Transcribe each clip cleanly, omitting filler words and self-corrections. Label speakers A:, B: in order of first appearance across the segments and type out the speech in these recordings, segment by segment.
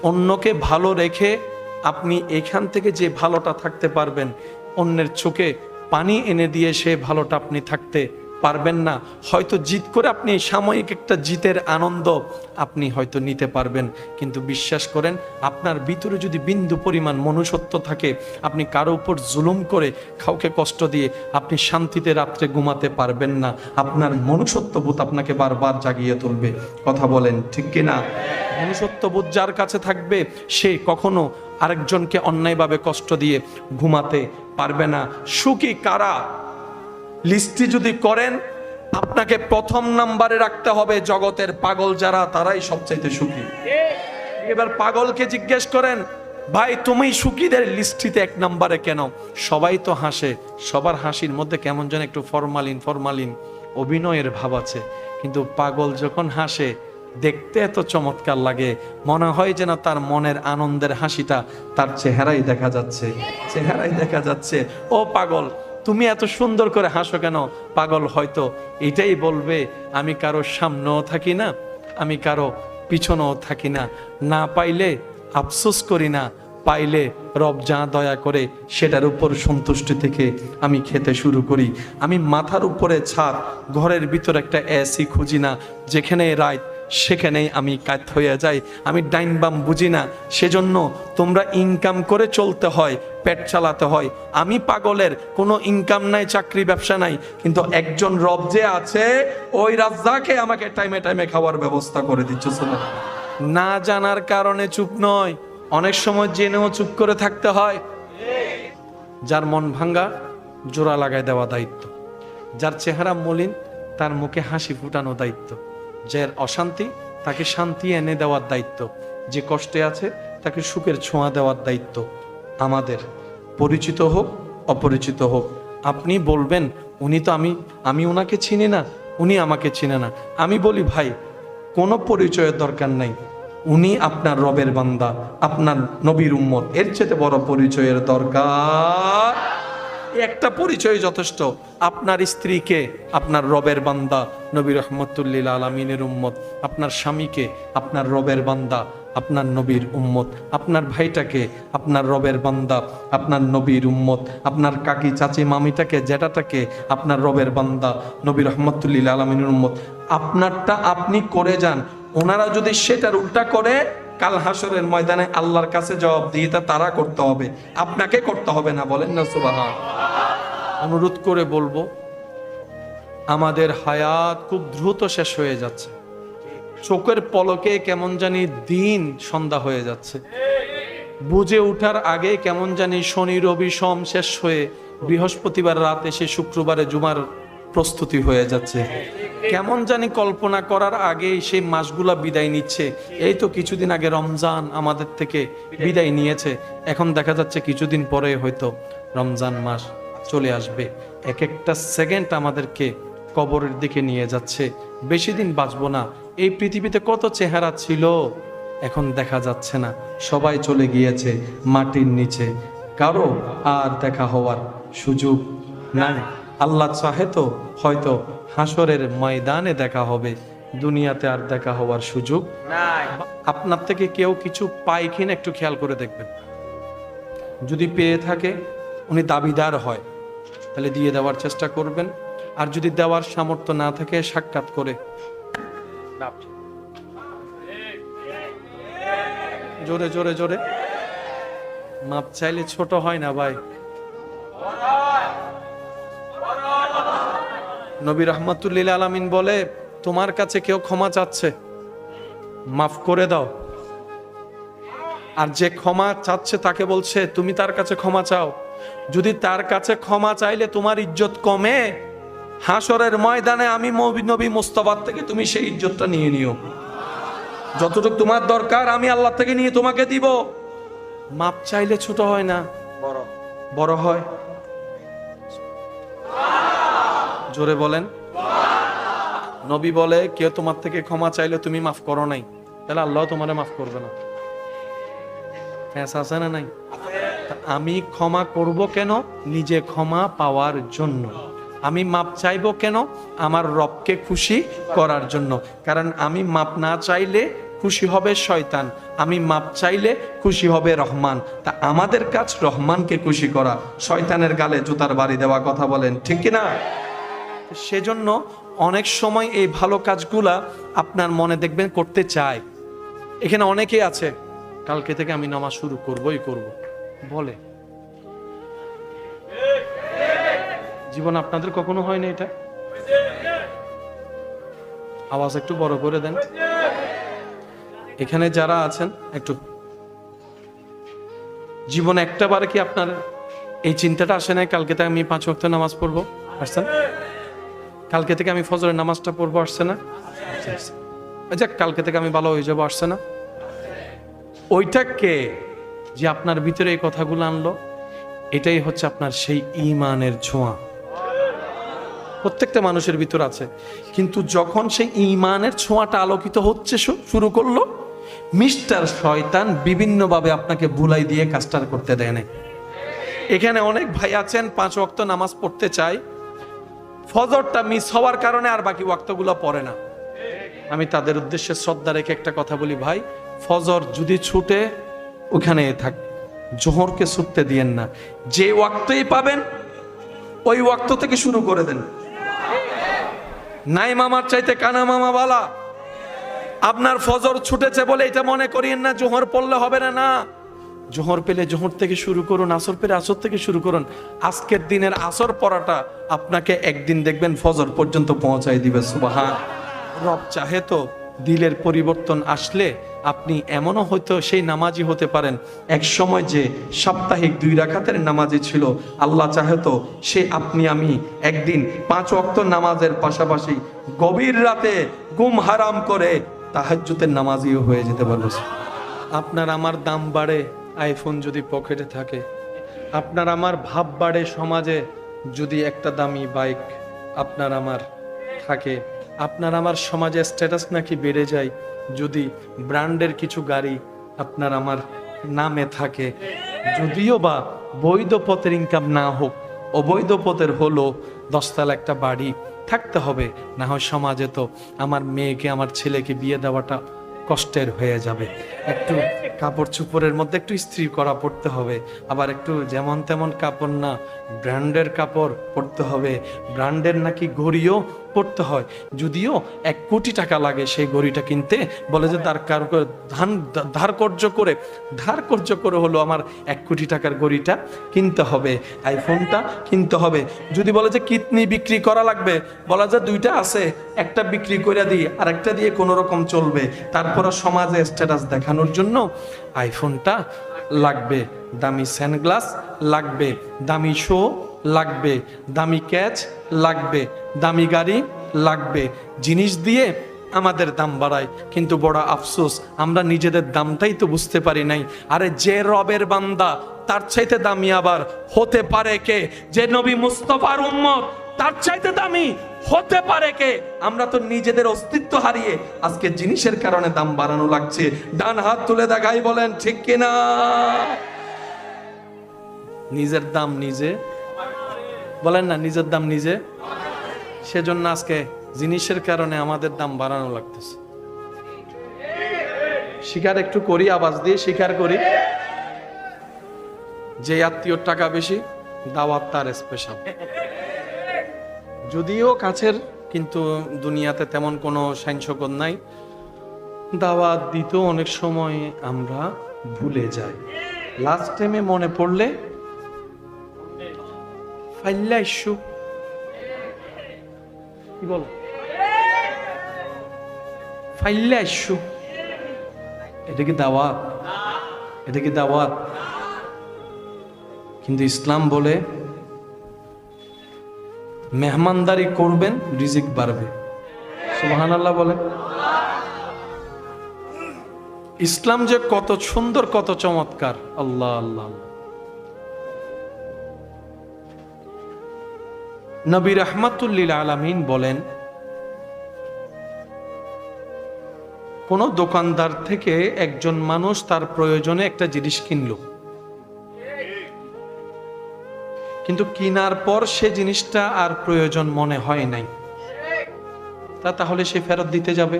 A: অন্যকে ভালো রেখে আপনি এখান থেকে যে ভালোটা থাকতে পারবেন, অন্যের চোখে পানি এনে দিয়ে সে ভালোটা আপনি থাকতে পারবেন না। হয়তো জিত করে আপনি সাময়িক একটা জিতের আনন্দ আপনি হয়তো নিতে পারবেন, কিন্তু বিশ্বাস করেন আপনার ভিতরে যদি বিন্দু পরিমাণ মনুষ্যত্ব থাকে, আপনি কারো উপর জুলুম করে কাউকে কষ্ট দিয়ে আপনি শান্তিতে রাত্রে ঘুমাতে পারবেন না। আপনার মনুষ্যত্ববোধ আপনাকে বারবার জাগিয়ে তুলবে। কথা বলেন ঠিক কিনা? মনুষ্যত্ববোধ যার কাছে থাকবে সে কখনো আরেকজনকে অন্যায়ভাবে কষ্ট দিয়ে ঘুমাতে পারবে না। সুখী কারা লিস্টি যদি করেন, আপনাকে প্রথম নাম্বারে রাখতে হবে জগতের পাগল যারা, তারাই সবচাইতে সুখী। এবার পাগলকে জিজ্ঞেস করেন, ভাই তুমি সুখীদের লিস্টিতে এক নাম্বারে কেন? সবাই তো হাসে, সবার হাসির মধ্যে কেমন যেন একটু ফরমালিন অভিনয়ের ভাব আছে, কিন্তু পাগল যখন হাসে দেখতে এত চমৎকার লাগে, মনে হয় যেন তার মনের আনন্দের হাসিটা তার চেহারাই দেখা যাচ্ছে। ও পাগল, তুমি এত সুন্দর করে হাসো কেন? পাগল হয়তো এটাই বলবে, আমি কারো সামনেও থাকি না, আমি কারো পিছনেও থাকি না, না পাইলে আফসোস করি না, পাইলে রব যা দয়া করে সেটার উপর সন্তুষ্টি থেকে আমি খেতে শুরু করি। আমি মাথার উপরে ছাদ, ঘরের ভিতর একটা এসি খুঁজি না, যেখানে রাত সেখানেই আমি কাত হয়ে যাই। আমি ডাইন বাম বুঝি না, সেজন্য তোমরা ইনকাম করে চলতে হয়, পেট চালাতে হয়। আমি পাগলের কোনো ইনকাম নাই, চাকরি ব্যবসা নাই, কিন্তু একজন রব যে আছে, ওই রাজ্জাকে আমাকে টাইমে টাইমে খাওয়ার ব্যবস্থা করে দিচ্ছে। না জানার কারণে চুপ নয়, অনেক সময় জেনেও চুপ করে থাকতে হয়। যার মন ভাঙ্গা জোড়া লাগায় দেওয়া দায়িত্ব, যার চেহারা মলিন তার মুখে হাসি ফুটানো দায়িত্ব, যার অশান্তি তাকে শান্তি এনে দেওয়ার দায়িত্ব, যে কষ্টে আছে তাকে সুখের ছোঁয়া দেওয়ার দায়িত্ব আমাদের। পরিচিত হোক অপরিচিত হোক, আপনি বলবেন উনি তো আমি ওনাকে চিনি না, উনি আমাকে চিনে না। আমি বলি ভাই, কোনো পরিচয়ের দরকার নাই, উনি আপনার রবের বান্দা, আপনার নবীর উম্মত, এর চেয়ে বড় পরিচয়ের দরকার একটা পরিচয় যথেষ্ট। আপনার স্ত্রীকে আপনার রবের বান্দা, নবী রহমতুল্লিল আলমিনের উম্মত, আপনার স্বামীকে আপনার রবের বান্দা, আপনার নবীর উম্মত, আপনার ভাইটাকে আপনার রবের বান্দা, আপনার নবীর উম্মত, আপনার কাকি চাচি মামিটাকে জেঠাটাকে আপনার রবের বান্দা, নবী রহমতুল্লিল আলমিনের উম্মত। আপনারটা আপনি করে যান, ওনারা যদি সেটার উল্টা করে, কাল হাসরের ময়দানে আল্লাহর কাছে জবাবদিহিতা তারা করতে হবে, আপনাকে করতে হবে না। বলেন না সুবহান। অনুরোধ করে বলবো, আমাদের হায়াত খুব দ্রুত শেষ হয়ে যাচ্ছে, চোখের পলকে কেমন জানি দিন সন্ধ্যা হয়ে যাচ্ছে, বুঝে ওঠার আগে কেমন জানি শনি রবি সোম শেষ হয়ে বৃহস্পতিবার রাত এসে শুক্রবারে জুমার প্রস্তুতি হয়ে যাচ্ছে। কেমন জানি কল্পনা করার আগে সেই মাসগুলা বিদায় নিচ্ছে। এই তো কিছুদিন আগে রমজান আমাদের থেকে বিদায় নিয়েছে, এখন দেখা যাচ্ছে কিছুদিন পরে হয়তো রমজান মাস চলে আসবে। এক একটা সেকেন্ড আমাদেরকে কবরের দিকে নিয়ে যাচ্ছে, বেশি দিন বাঁচবো না। এই পৃথিবীতে কত চেহারা ছিল, এখন দেখা যাচ্ছে না, সবাই চলে গিয়েছে মাটির নিচে, কারো আর দেখা হওয়ার সুযোগ নাই। আল্লাহ চাহে তো হয়তো হাসরের ময়দানে দেখা হবে, দুনিয়াতে আর দেখা হওয়ার সুযোগ নাই। আপনার থেকে কেউ কিছু পায় কিনা একটু খেয়াল করে দেখবেন, যদি পেয়ে থাকে উনি দাবিদার হয় তাহলে দিয়ে দেওয়ার চেষ্টা করবেন, আর যদি দেওয়ার সামর্থ্য না থাকে সাক্ষাৎ করে জোরে জোরে জোরে মাপ চাইলে ছোট হয় না ভাই। নবী রহমতুল্লিল আলামিন বলে, তোমার কাছে কেউ ক্ষমা চাচ্ছে, মাফ করে দাও। আর যে ক্ষমা চাচ্ছে তাকে বলছে তুমি তার কাছে ক্ষমা চাও। যদি তার কাছে ক্ষমা চাইলে তোমার ইজ্জত কমে, হাসরের ময়দানে আমি নবী মুস্তাফার থেকে তুমি সেই ইজ্জতটা নিয়ে নিও, যতটুকু তোমার দরকার আমি আল্লাহ থেকে নিয়ে তোমাকে দিব। মাপ চাইলে ছোট হয় না, বড় হয়। জোরে বলেন। নবী বলে, কেউ তোমার থেকে ক্ষমা চাইলে তুমি মাফ করো নাই, তাহলে আল্লাহ তোমারে মাফ করবে না। আছে না নাই? আমি ক্ষমা করব কেন? নিজে ক্ষমা পাওয়ার জন্য। আমি মাপ চাইবো কেন? আমার রবকে খুশি করার জন্য। কারণ আমি মাপ না চাইলে খুশি হবে শয়তান, আমি মাপ চাইলে খুশি হবে রহমান। তা আমাদের কাজ রহমানকে খুশি করা, শয়তানের গালে জুতার বাড়ি দেওয়া। কথা বলেন ঠিক কিনা? সেজন্য অনেক সময় এই ভালো কাজগুলা আপনার মনে দেখবেন করতে চায়। এখানে অনেকেই আছে কালকে থেকে আমি নামাজ শুরু করবই করব বলে, জীবন আপনাদের কখনো হয় না এটা? আওয়াজ একটু বড় করে দেন। এখানে যারা আছেন একটু, জীবনে একটা বারে কি আপনার এই চিন্তাটা আসে নাই কালকে থেকে আমি 5 ওয়াক্ত নামাজ পড়বো? আসছেন? কালকে থেকে আমি ফজরের নামাজটা পড়বো, আসছে না? যাক, কালকে থেকে আমি ভালো হয়ে যাবো, আসছে না? ওইটা কে যে আপনার ভিতরে এই কথাগুলো আনলো? এটাই হচ্ছে আপনার সেই ঈমানের ছোঁয়া। প্রত্যেকটা মানুষের ভিতর আছে, কিন্তু যখন সেই ঈমানের ছোঁয়াটা আলোকিত হচ্ছে শুরু করলো, মিস্টার শয়তান বিভিন্নভাবে আপনাকে ভুলাই দিয়ে কাজটা করতে দেয় না। এখানে অনেক ভাই আছেন 5 ওয়াক্ত নামাজ পড়তে চায়, ফজরটা মিস হওয়ার কারণে আর বাকি ওয়াক্তগুলো পড়ে না। আমি তাদের উদ্দেশ্যে শ্রদ্ধা রেখে একটা কথা বলি, ভাই ফজর যদি ছুটে ওখানে থাক, জোহরকে ছুটতে দিয়েন না। যে ওয়াক্তই পাবেন ওই ওয়াক্ত থেকে শুরু করে দেন। নাই মামার চাইতে কানা মামা বালা। আপনার ফজর ছুটেছে বলে এটা মনে করিয়েন না জোহর পড়লে হবে না। না, জোহর পেলে জোহর থেকে শুরু করুন, আসর পেলে আসর থেকে শুরু করুন। আজকের দিনের আসর পড়াটা আপনাকে একদিন দেখবেন ফজর পর্যন্ত পৌঁছাই দিবে। সুবহান। রব চাহে তো দিলের পরিবর্তন আসলে আপনি এমনও হয়তো সেই নামাজি হতে পারেন, এক সময় যে সাপ্তাহিক 2 রাকাতের নামাজি ছিল, আল্লাহ চাহে তো সে আপনি আমি একদিন 5 ওয়াক্ত নামাজের পাশাপাশি গভীর রাতে ঘুম হারাম করে তাহাজ্জুদের নামাজিও হয়ে যেতে পারবে। আপনার আমার দাম বাড়ে আইফোন যদি পকেটে থাকে, আপনার আমার ভাব বাড়ে সমাজে যদি একটা দামি বাইক আপনার আমার থাকে, আপনার আমার সমাজে স্ট্যাটাস নাকি বেড়ে যায় যদি ব্র্যান্ডের কিছু গাড়ি আপনার আমার নামে থাকে। যদিও বা বৈধ পথের ইনকাম না হোক, অবৈধ পথের হলো 10 তলা একটা বাড়ি থাকতে হবে, না হয় সমাজে তো আমার মেয়েকে আমার ছেলেকে বিয়ে দেওয়াটা কষ্টের হয়ে যাবে। একটু কাপড় চোপড়ের মধ্যে একটু ইস্ত্রি করা পড়তে হবে, আবার একটু যেমন তেমন কাপড় না, ব্র্যান্ডের কাপড় পরতে হবে। ব্র্যান্ডের নাকি ঘড়িও পড়তে হয়, যদিও 1 কোটি টাকা লাগে সেই ঘড়িটা কিনতে। বলে যে ধার কর্য করে হলো আমার 1 কোটি টাকার ঘড়িটা কিনতে হবে, আইফোনটা কিনতে হবে। যদি বলে যে কিডনি বিক্রি করা লাগবে, বলা যায় 2টা আছে, একটা বিক্রি করে দিই আর একটা দিয়ে কোনো রকম চলবে। তারপরে সমাজে স্ট্যাটাস দেখানোর জন্য আইফোনটা লাগবে, দামি সানগ্লাস লাগবে, দামি শো লাগবে, দামি ক্যাচ লাগবে, দামি গাড়ি লাগবে। জিনিস দিয়ে আমাদের দাম বাড়ায়, কিন্তু বড় আফসোস আমরা নিজেদের দামটাই তো বুঝতে পারি নাই। আরে যে রবের বান্দা তার চাইতে দামি আবার হতে পারে কে? যে নবী মুস্তাফার উম্মত তার চাইতে দামি হতে পারে কে? আমরা তো নিজেদের অস্তিত্ব হারিয়ে আজকে জিনিসের কারণে দাম বাড়ানো লাগছে। ডান হাত তুলে দেখাই, বলেন ঠিক কিনা? নিজের দাম নিজে বলেন না, নিজের দাম নিজে। সেজন্য আজকে জিনিসের কারণে আমাদের দাম বাড়ানো লাগতেছে। স্বীকার একটু করি, আওয়াজ দিয়ে স্বীকার করি, যে আত্মীয়র টাকা বেশি দাওয়াত তার স্পেশাল। যদিও কাছের, কিন্তু দুনিয়াতে তেমন কোনো সাইনসকত নাই। দাওয়াত দিতেও অনেক সময় আমরা ভুলে যাই, লাস্ট টাইমে মনে পড়লে ফাইল্লা ইস্যু কি বল, ফাইল্লা ইস্যু। এটা কি দাওয়াত? এটা কি দাওয়াত? কিন্তু ইসলাম বলে মেহমানদারি করবেন, রিজিক বাড়বে। সুবহানাল্লাহ বলেন। ইসলাম যে কত সুন্দর, কত চমৎকার! আল্লাহ আল্লাহ। নবী রাহমাতুল লিল আলামিন বলেন, কোন দোকানদার থেকে একজন মানুষ তার প্রয়োজনে একটা জিনিস কিনলো, কিন্তু কেনার পর সে জিনিসটা আর প্রয়োজন মনে হয় নাই, তাহলে সে ফেরত দিতে যাবে।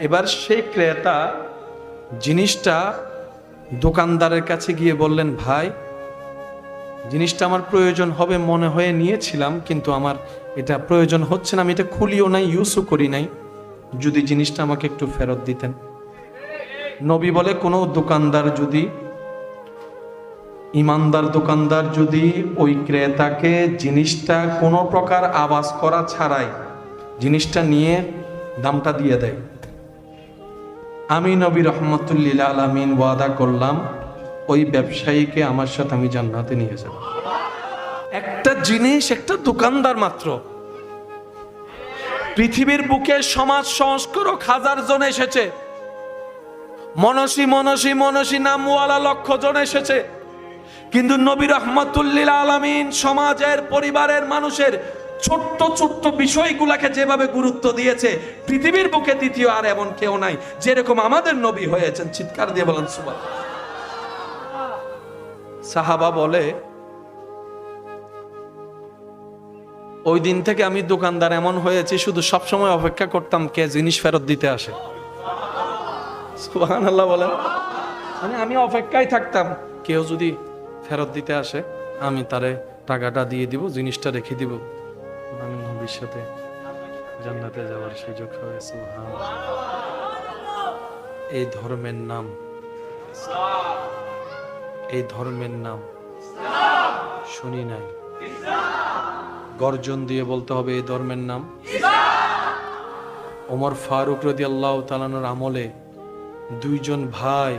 A: এবার সেই ক্রেতা জিনিসটা দোকানদারের কাছে গিয়ে বললেন, ভাই জিনিসটা আমার প্রয়োজন হবে মনে হয়ে নিয়েছিলাম, কিন্তু আমার এটা প্রয়োজন হচ্ছে না, আমি এটা খুলিও নাই, ইউজও করি নাই, যদি জিনিসটা আমাকে একটু ফেরত দিতেন। নবী বলে, কোনো দোকানদার যদি, ইমানদার দোকানদার যদি ওই ক্রেতাকে জিনিসটা কোনো প্রকার আওয়াজ করা ছাড়াই জিনিসটা নিয়ে দামটা দিয়ে দেয়, আমি নবী রহমতুল্লিল আলামিন ওয়াদা করলাম ওই ব্যবসায়ীকে আমার সাথে আমি জান্নাতে নিয়ে যাব। একটা জিনিস, একটা দোকানদার মাত্র। পৃথিবীর বুকে সমাজ সংস্কারক হাজার জন এসেছে, মনসী মনসী মনসী নামওয়ালা লক্ষ জন এসেছে, কিন্তু নবী রহমতুল্লিল আলামিন সমাজের, পরিবারের, মানুষের ছোট্ট ছোট্ট বিষয়গুলাকে যেভাবে গুরুত্ব দিয়েছে, পৃথিবীর বুকে দ্বিতীয় আর এমন কেউ নাই যেরকম আমাদের নবী হয়েছেন। চিৎকার দিয়ে বলেন সুবহানাল্লাহ। সাহাবা বলে, ওই দিন থেকে আমি দোকানদার এমন হয়েছি, শুধু সবসময় অপেক্ষা করতাম কে জিনিস ফেরত দিতে আসে। সুবহানাল্লাহ বলেন। মানে আমি অপেক্ষায় থাকতাম, কেউ যদি ফেরত দিতে আসে আমি তারে টাকাটা দিয়ে দিব, জিনিসটা রেখে দিব, আমি নবীর সাথে জান্নাতে যাওয়ার সুযোগ হয়েছে। এই ধর্মের নাম, এই ধর্মের নাম শুনি নাই, গর্জন দিয়ে বলতে হবে এই ধর্মের নাম। ওমর ফারুক রাদিয়াল্লাহু তাআলা আনহুর আমলে দুইজন ভাই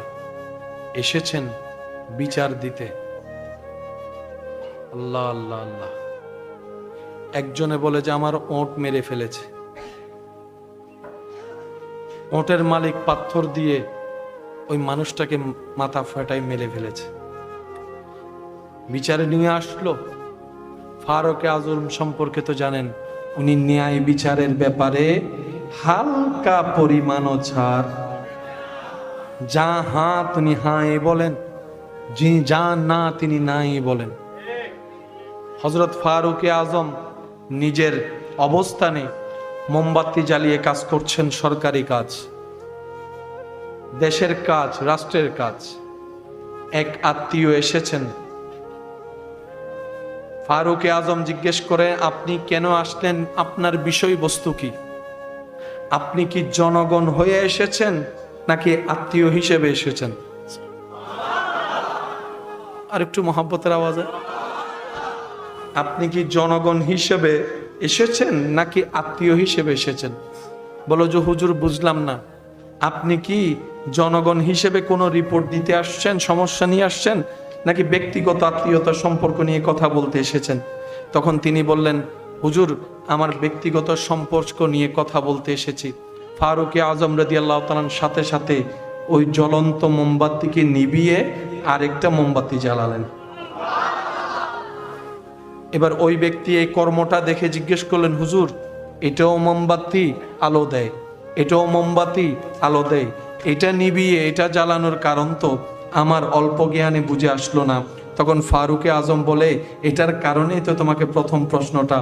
A: এসেছেন বিচার দিতে। আল্লাহ আল্লাহ আল্লাহ। একজনে বলে যে আমার ওঁট মেরে ফেলেছে, ওঁটের মালিক পাথর দিয়ে ওই মানুষটাকে মাথা ফাটাই মেরে ফেলেছে। বিচারে নিয়ে আসলো। ফারুক আজম সম্পর্কে তো জানেন, উনি ন্যায় বিচারের ব্যাপারে হালকা পরিমাণও ছাড়, যা হ্যাঁ তিনি হাঁ বলেন, যিনি যা না তিনি নাই বলেন। হযরত ফারুক আজম নিজের অবস্থানে মোমবাতি জ্বালিয়ে কাজ করছেন, সরকারি কাজ, দেশের কাজ, রাষ্ট্রের কাজ। এক আত্মীয় এসেছেন, ফারুক আজম জিজ্ঞেস করে, আপনি কেন আসলেন, আপনার বিষয়বস্তু কি, আপনি কি জনগণ হয়ে এসেছেন নাকি আত্মীয় হিসেবে এসেছেন? আর একটু মহব্বতের আওয়াজে, আপনি কি জনগণ হিসেবে এসেছেন নাকি আত্মীয় হিসেবে এসেছেন? বলো যে হুজুর বুঝলাম না, আপনি কি জনগণ হিসেবে কোনো রিপোর্ট দিতে আসছেন, সমস্যা নিয়ে আসছেন, নাকি ব্যক্তিগত আত্মীয়তা সম্পর্ক নিয়ে কথা বলতে এসেছেন? তখন তিনি বললেন, হুজুর আমার ব্যক্তিগত সম্পর্ক নিয়ে কথা বলতে এসেছি। ফারুক আজম রাদিয়াল্লাহু তাআলা সাথে সাথে ওই জ্বলন্ত মোমবাতিকে নিভিয়ে আরেকটা মোমবাতি জ্বালালেন। এবার ওই ব্যক্তি এই কর্মটা দেখে জিজ্ঞেস করলেন, হুজুর এটাও মোমবাতি আলো দেয়, এটাও মোমবাতি আলো দেয়, এটা নিভিয়ে এটা জ্বালানোর কারণ তো আমার অল্প জ্ঞানে বুঝে আসলো না। তখন ফারুক আজম বলে, এটার কারণেই তো তোমাকে প্রথম প্রশ্নটা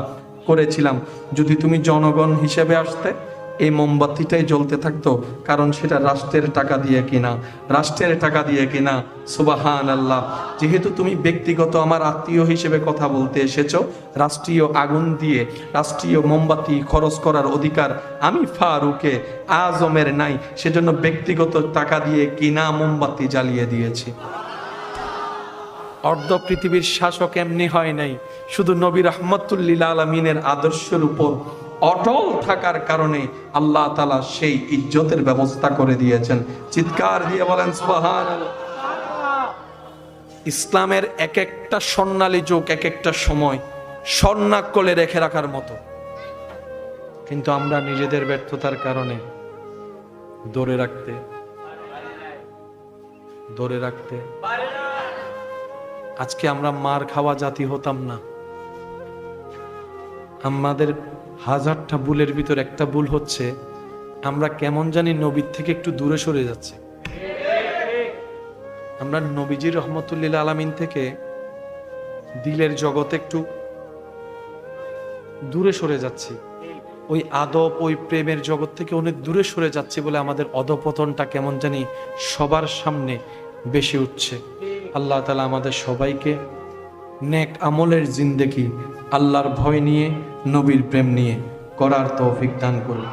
A: করেছিলাম, যদি তুমি জনগণ হিসেবে আসতে এই মোমবাতিটাই জ্বলতে থাকতো, কারণ সেটা রাষ্ট্রের টাকা দিয়ে কিনা, রাষ্ট্রের টাকা দিয়ে কিনা। সুবহানাল্লাহ। যেহেতু তুমি ব্যক্তিগত আমার আত্মীয় হিসেবে কথা বলতে এসেছো, রাষ্ট্রীয় আগুন দিয়ে রাষ্ট্রীয় মোমবাতি খরচ করার অধিকার আমি ফারুকে আজমের নাই, সেজন্য ব্যক্তিগত টাকা দিয়ে কিনা মোমবাতি জ্বালিয়ে দিয়েছি। অর্ধ পৃথিবীর শাসক এমনি হয় নাই, শুধু নবী রাহমাতুল্লিল আলামিনের আদর্শের উপর অটল থাকার কারণে আল্লাহ তাআলা সেই ইজ্জতের ব্যবস্থা করে দিয়েছেন। চিৎকার দিয়ে বলেন সুবহানাল্লাহ। ইসলামের এক একটা স্বর্ণালী যুগ, এক একটা সময় স্বর্ণাক্ষরে রেখে রাখার মতো, কিন্তু আমরা নিজেদের ব্যর্থতার কারণে ধরে রাখতে আজকে আমরা মার খাওয়া জাতি হতাম না। আমাদের হাজারটা ভুলের ভিতর একটা ভুল হচ্ছে, আমরা কেমন জানি নবীর থেকে একটু দূরে সরে যাচ্ছি। আমরা নবীজি রহমতুল্লিল আলামিন থেকে দিলের জগতে একটু দূরে সরে যাচ্ছি। ওই আদব, ওই প্রেমের জগৎ থেকে অনেক দূরে সরে যাচ্ছে বলে আমাদের অধপতনটা কেমন জানি সবার সামনে বেশি উঠছে। আল্লাহ তাআলা আমাদের সবাইকে নেক আমলের জিন্দেগি আল্লাহর ভয় নিয়ে, নবীর প্রেম নিয়ে করার তৌফিক দান করুন।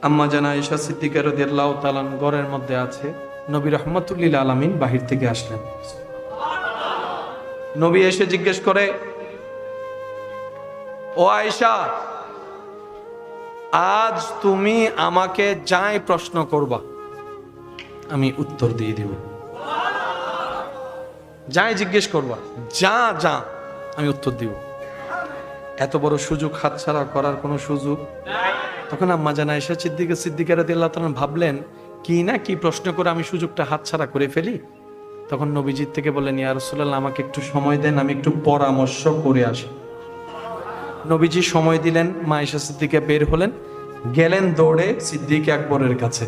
A: আম্মা জান আয়েশা সিদ্দিকা রাদিয়াল্লাহু তাআলা ঘরের মধ্যে আছে, নবী রাহমাতুল লিল আলামিন বাহির থেকে আসলেন। নবী এসে জিজ্ঞেস করে, ও আয়েশা, আজ তুমি আমাকে যাই প্রশ্ন করবা আমি উত্তর দিয়ে দিব। যাই জিজ্ঞেস করবা, যা যা আমি উত্তর দিব। এত বড় সুযোগ হাতছাড়া করার কোনো সুযোগ তখন আম্মা জান আয়েশা সিদ্দিকা রাদিয়াল্লাহু তাআলা ভাবলেন, কি না কি প্রশ্ন করে আমি সুযোগটা হাতছাড়া করে ফেলি। তখন নবীজির থেকে বললেন, ইয়া রাসূলুল্লাহ, আমাকে একটু সময় দেন, আমি একটু পরামর্শ করে আসি। নবীজি সময় দিলেন, মা আয়েশা সিদ্দিকা বের হলেন, গেলেন দৌড়ে সিদ্দিক আকবরের কাছে।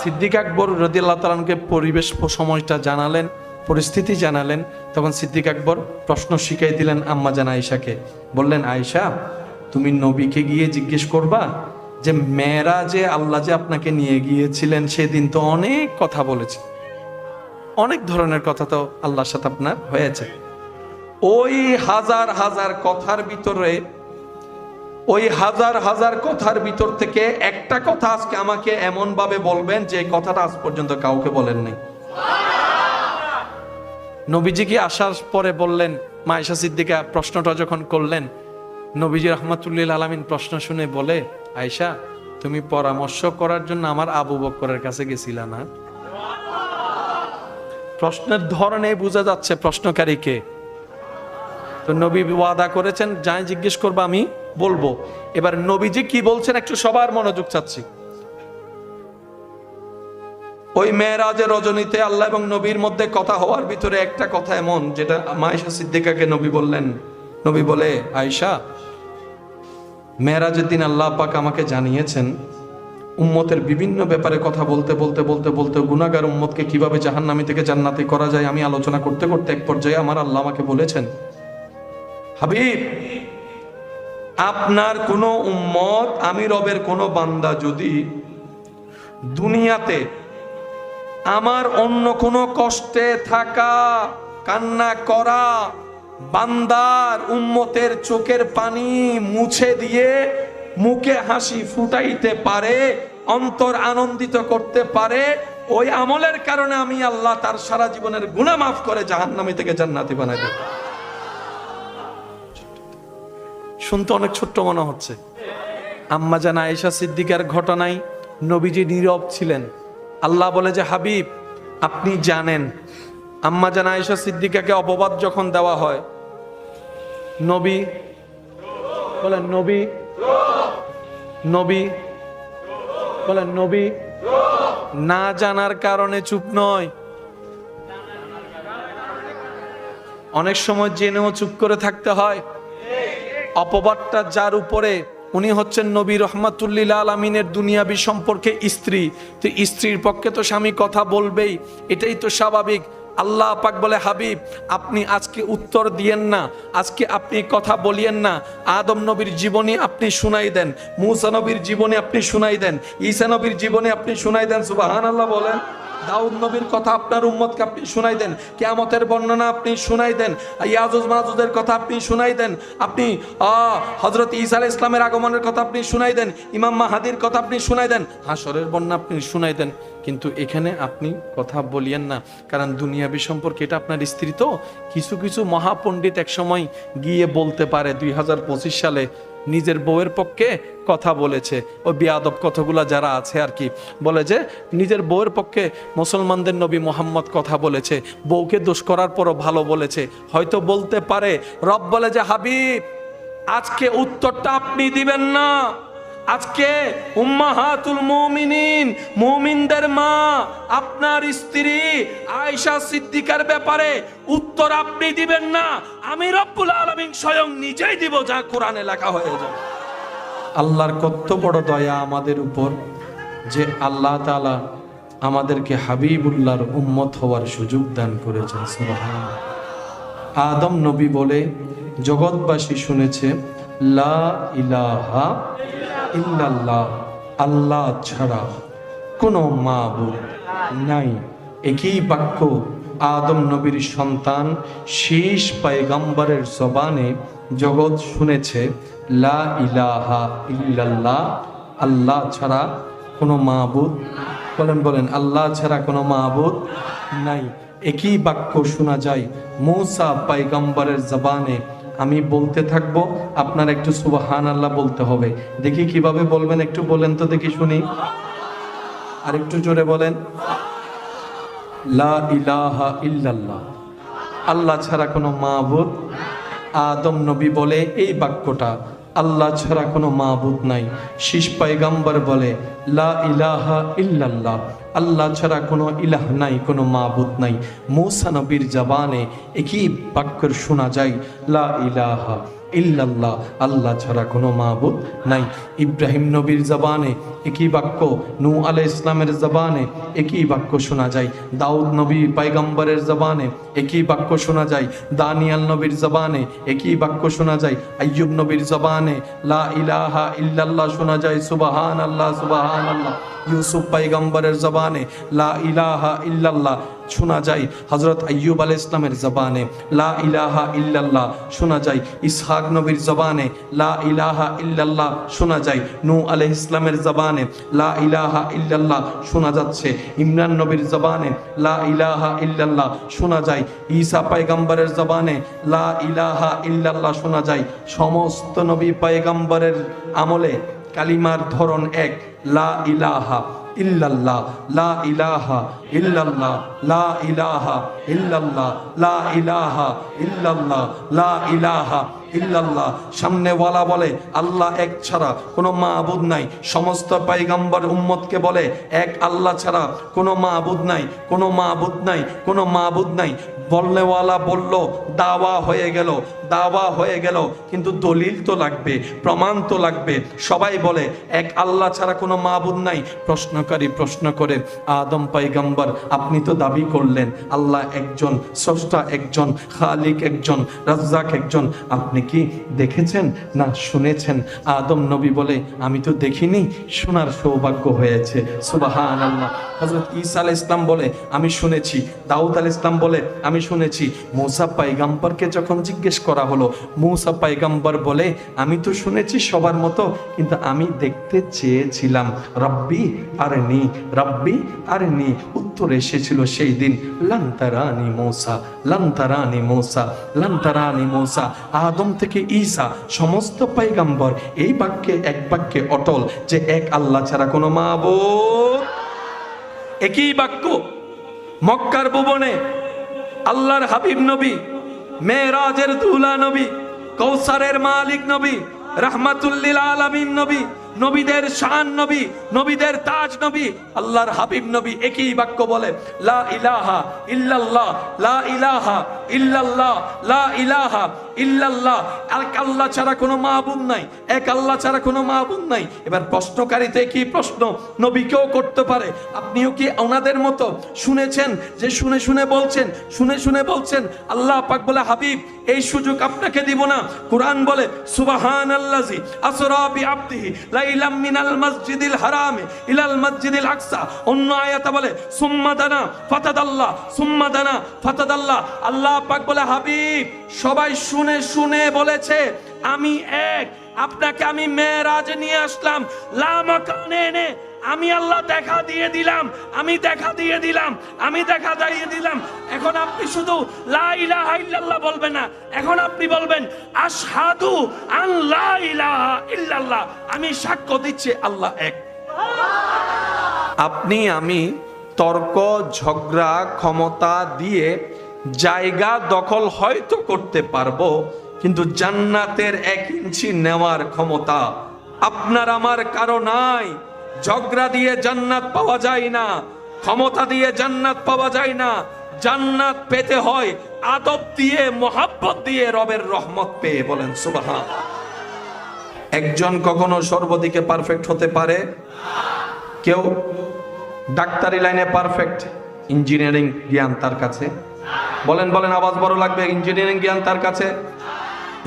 A: সিদ্দিক আকবর রাদিয়াল্লাহু তাআলাকে পরিবেশ সময়টা জানালেন, পরিস্থিতি জানালেন। তখন সিদ্দিক আকবর প্রশ্ন শিখাই দিলেন আম্মা জান আয়েশাকে। বললেন, আয়েশা, তুমি নবীকে গিয়ে জিজ্ঞেস করবা যে মেরাজে আল্লাহ যে আপনাকে নিয়ে গিয়েছিলেন সেদিন তো অনেক কথা বলেছে, অনেক ধরনের কথা তো আল্লাহর সাথে আপনার হয়েছে। ওই হাজার হাজার কথার ভিতরে, ওই হাজার হাজার কথার ভিতর থেকে একটা কথা আজকে আমাকে এমন ভাবে বলবেন যে কথাটা আজ পর্যন্ত কাউকে বলেন নাই। নবীজি কি আসার পরে বললেন, মা আয়েশা সিদ্দিকা প্রশ্নটা যখন করলেন, নবীজি রাহমাতুল লিল আলামিন প্রশ্ন শুনে বলে, আয়েশা, তুমি পরামর্শ করার জন্য আমার আবু বকরের কাছে গেছিলা না? প্রশ্নের ধরনে বোঝা যাচ্ছে প্রশ্নকারী কে। তো নবী ওয়াদা করেছেন, যাই জিজ্ঞেস করবো আমি বলবো। এবার নবীজি কি বলছেন একটু সবার মনোযোগ চাচ্ছি। ওই মেরাজের রজনীতে আল্লাহ এবং নবীর মধ্যে কথা হওয়ার ভিতরে একটা কথা এমন, যেটা মা আয়েশা সিদ্দিকাকে নবী বললেন। নবী বলে, আয়েশা, মেরাজের দিন আল্লাহ পাক আমাকে জানিয়েছেন উম্মতের বিভিন্ন ব্যাপারে কথা বলতে বলতে বলতে বলতে গুনাহগার উম্মতকে কিভাবে জাহান্নামী থেকে জান্নাতি করা যায় আমি আলোচনা করতে করতে এক পর্যায়ে আমার আল্লাহ আমাকে বলেছেন, হাবিব, আপনার কোন উম্মত, আমি রবের কোন বান্দা যদি দুনিয়াতে আমার অন্য কোন কষ্টে থাকা, কান্না করা বান্দার উম্মতের চোখের পানি মুছে দিয়ে মুখে হাসি ফুটাইতে পারে, অন্তর আনন্দিত করতে পারে, ওই আমলের কারণে আমি আল্লাহ তার সারা জীবনের গুনাহ মাফ করে জাহান্নামী থেকে জান্নাতি বানাই দেব। শুনতে অনেক ছোট্ট মনে হচ্ছে। আম্মা জান আয়েশা সিদ্দিকার ঘটনায় নবীজি নীরব ছিলেন। আল্লাহ বলে যে, হাবিব, আপনি জানেন। আম্মা জান আয়েশা সিদ্দিকাকে অপবাদ যখন দেওয়া হয়, নবী বলেন, নবী নবী বলেন, নবী না জানার কারণে চুপ নয়, অনেক সময় জেনেও চুপ করে থাকতে হয়। অপবাদটা যার উপরে, উনি হচ্ছেন নবী রাহমাতুল লিল আলামিনের দুনিয়াবি সম্পর্কে স্ত্রী। তো স্ত্রীর পক্ষে তো স্বামী কথা বলবেই, এটাই তো স্বাভাবিক। আল্লাহ পাক বলে, হাবিব, আপনি আজকে উত্তর দিয়েন না, আজকে আপনি কথা বলিয়েন না। আদম নবীর জীবনী আপনি শুনাই দেন, মূসা নবীর জীবনী আপনি শুনাই দেন, ঈসা নবীর জীবনী আপনি শুনাই দেন। সুবহানাল্লাহ বলেন। দাউদ নবীর কথা আপনার উম্মতকে আপনি শুনাই দেন, কিয়ামতের বর্ণনা আপনি শুনাই দেন, ইয়াজুজ মাজুজের কথা আপনি শুনাই দেন, আপনি হযরত ঈসা আলাইহিস সালামের আগমনের কথা আপনি শুনাই দেন, ইমাম মাহদির কথা আপনি শুনাই দেন, হাশরের বর্ণনা আপনি শুনাই দেন। কিন্তু এখানে আপনি কথা বলিয়েন না, কারণ দুনিয়াবি সম্পর্কে এটা আপনার স্ত্রী। তো কিছু কিছু মহাপণ্ডিত এক সময় গিয়ে বলতে পারে 2025 সালে নিজের বউয়ের পক্ষে কথা বলেছে। ওই বেয়াদব কথাগুলা যারা আছে আর কি, বলে যে নিজের বউয়ের পক্ষে মুসলমানদের নবী মুহাম্মদ কথা বলেছে, বউকে দোষ করার পরও ভালো বলেছে। হয়তো বলতে পারে, রব বলে যে, হাবিব, আজকে উত্তরটা আপনি দিবেন না, আজকে উম্মাহাতুল মুমিনিন, মুমিনদের মা, আপনার স্ত্রী আয়েশা সিদ্দিকার ব্যাপারে উত্তর আপনি দিবেন না, আমি রব্বুল আলামিন স্বয়ং নিজেই দিব, যা কোরআনে লেখা হয়ে যাবে। আল্লাহর কত বড় দয়া আমাদের উপর যে আল্লাহ তাআলা আমাদেরকে হাবিবুল্লাহর উম্মত হওয়ার সুযোগ দান করেছেন। সুবহানাল্লাহ। আদম নবী বলে জগৎবাসী শুনেছে, লা ইলাহা ইল্লাল্লাহ, আল্লাহ ছাড়া কোনো মাবুদ নাই। একই বাক্য আদম নবীর সন্তান শেষ পয়গম্বরের জবানে জগৎ শুনেছে, লা ইলাহা ইল্লাল্লাহ, আল্লাহ ছাড়া কোনো মাবুদ, বলেন আল্লাহ ছাড়া কোনো মাবুদ নাই। একই বাক্য শোনা যায় মূসা পয়গম্বরের জবানে। আমি বলতে থাকবো, আপনার একটু সুবহানাল্লাহ বলতে হবে। দেখি কিভাবে বলবেন, একটু বলেন তো দেখি শুনি, আর একটু জোরে বলেন। লা ইলাহা ইল্লাল্লাহ, আল্লাহ ছাড়া কোনো মাবুদ। আদম নবী বলে এই বাক্যটা, আল্লাহ ছাড়া কোনো মাবুদ নাই। শীষ পয়গম্বর বলে লা ইলাহা ইল্লাল্লাহ, আল্লাহ ছাড়া কোনো ইলাহ নাই, কোনো মাবুদ নাই। মূসা নবীর জবানে একই বাক্য শোনা যায়, লা ইলাহা ইল্লাল্লাহ, আল্লাহ ছাড়া কোনো মাবুদ নাই। ইব্রাহিম নবীর জবানে একই বাক্য, নূহ আলাইহিস ইসলামের জবানে একই বাক্য শোনা যায়। দাউদ নবী পয়গম্বরের জবানে একই বাক্য শোনা যায়। দানিয়াল নবীর জবানে একই বাক্য শোনা যায়। আইয়ুব নবীর জবানে লা ইলাহা ইল্লাল্লাহ শোনা যায়। সুবহানাল্লাহ সুবহানাল্লাহ। ইউসুফ পয়গম্বরের জবানে লা ইলাহা ইল্লাল্লাহ শোনা যায়। হযরত আইয়ুব আলাইহিস ইসলামের জবানে লা ইলাহা ইল্লাল্লাহ শোনা যায়। ইসহাক নবীর জবানে লা ইলাহা ইল্লাল্লাহ শোনা যায়। নূহ আলাইহিস ইসলামের জবানে লা ইলাহা ইল্লাল্লাহ শোনা যাচ্ছে। ইমরান নবীর জবানে লা ইলাহা ইল্লাল্লাহ শোনা যায়। ঈসা পয়গম্বরের জবানে লা ইলাহা ইল্লাল্লাহ শোনা যায়। সমস্ত নবী পয়গম্বরের আমলে কালিমার ধরন এক, লা ইলাহা ইল্লাল্লাহ, লা ইলাহা ইল্লাল্লাহ, লা ইলাহা ইল্লাল্লাহ, লা ইলাহা ইল্লাল্লাহ, লা ইলাহা ইল্লাল্লাহ। সামনেওয়ালা বলে আল্লাহ এক ছাড়া কোনো মাবুদ নাই। সমস্ত পয়গম্বর উম্মতকে বলে এক আল্লাহ ছাড়া কোনো মাবুদ নাই, কোনো মাবুদ নাই, কোনো মাবুদ নাই। বলনেওয়ালা বলল, দাওয়া হয়ে গেল, দাওয়া হয়ে গেল, কিন্তু দলিল তো লাগবে, প্রমাণ তো লাগবে। সবাই বলে এক আল্লাহ ছাড়া কোনো মাবুদ নাই। প্রশ্নকারী প্রশ্ন করে, আদম পয়গম্বর আপনি তো দাবি করলেন আল্লাহ একজন, স্রষ্টা একজন, খালিক একজন, রাজ্জাক একজন, আপনি কি দেখেছেন না শুনেছেন? আদম নবী বলে আমি তো দেখিনি, শোনার সৌভাগ্য হয়েছে। সুবহানাল্লাহ। হযরত ঈসা আলাইহিস সালাম বলে আমি শুনেছি। দাউদ আলাইহিস সালাম বলে আমি শুনেছি। মূসা পয়গম্বরকে যখন জিজ্ঞেস করা হলো, মূসা পয়গম্বর বলে আমি তো শুনেছি সবার মতো, কিন্তু আমি দেখতে চেয়েছিলাম। রব্বি আরনি, রব্বি আরনি। উত্তর এসেছিল সেই দিন, লান তারানি মূসা, লান তারানি মূসা, লান তারানি মূসা। আদম থেকে ঈসা সমস্ত পয়গম্বর এই বাক্যে, এক বাক্যে অটল যে এক আল্লাহ ছাড়া কোনো মাবুদ। একই বাক্য মক্কার ভুবনে আল্লাহর হাবিব নবী, মেরাজের দুলা নবী, কৌসারের মালিক নবী, রাহমাতুল লিল আলামিন নবী, নবীদের শান নবী, নবীদের তাজ নবী, আল্লাহর হাবিব নবী একই বাক্য বলে লা ইলাহা ইল্লাল্লাহ, লা ইলাহা ইল্লাল্লাহ, লা ইলাহা ইল্লাল্লাহ। এক আল্লাহ ছাড়া কোনো মাবুদ নাই, এক আল্লাহ ছাড়া কোনো মাবুদ নাই। এবার প্রশ্নকারীতে কি প্রশ্ন নবীকেও করতে পারে, আপনিও কি ওনাদের মতো শুনেছেন যে শুনে শুনে বলছেন, শুনে শুনে বলছেন? আল্লাহ পাক বলে হাবিব এই সুযোগ আপনাকে দিব না। কোরআন বলে সুবহানাল্লাযী আসরা বিআবদিহি লাইলাম মিনাল মসজিদিল হারামে ইলাল মসজিদিল আকসা। অন্য আয়াতে বলে সুম্মা দানা ফাতাদাল্লাহ, সুম্মা দানা ফাতাদাল্লাহ। আল্লাহ পাক বলে হাবিব সবাই শুনে শুনে বলেছে আমি এক, আপনাকে আমি মেরাজে নিয়ে আসলাম, লা মাকানে এনে আমি আল্লাহ দেখা দিয়ে দিলাম, আমি দেখা দিয়ে দিলাম, আমি দেখা দিয়ে দিলাম। এখন আপনি শুধু লা ইলাহা ইল্লাল্লাহ বলবেন না, এখন আপনি বলবেন আশহাদু আন লা ইলাহা ইল্লাল্লাহ, আমি সাক্ষ্য দিচ্ছি আল্লাহ এক। আপনি আমি তর্ক ঝগড়া ক্ষমতা দিয়ে জায়গা দখল হয়তো করতে পারবো, কিন্তু জান্নাতের 1 ইঞ্চি নেওয়ার ক্ষমতা আপনার আমার কারো নাই। ঝগড়া দিয়ে জান্নাত পাওয়া যায় না, ক্ষমতা দিয়ে জান্নাত পাওয়া যায় না। জান্নাত পেতে হয় আদব দিয়ে, মোহাব্বত দিয়ে, রবের রহমত পেয়ে। বলেন সুবহান। একজন কখনো সর্বদিকে পারফেক্ট হতে পারে? কেউ ডাক্তারি লাইনে পারফেক্ট, ইঞ্জিনিয়ারিং জ্ঞান তার কাছে? বলেন বলেন, আওয়াজ বড় লাগবে। ইঞ্জিনিয়ারিং জ্ঞান তার কাছে?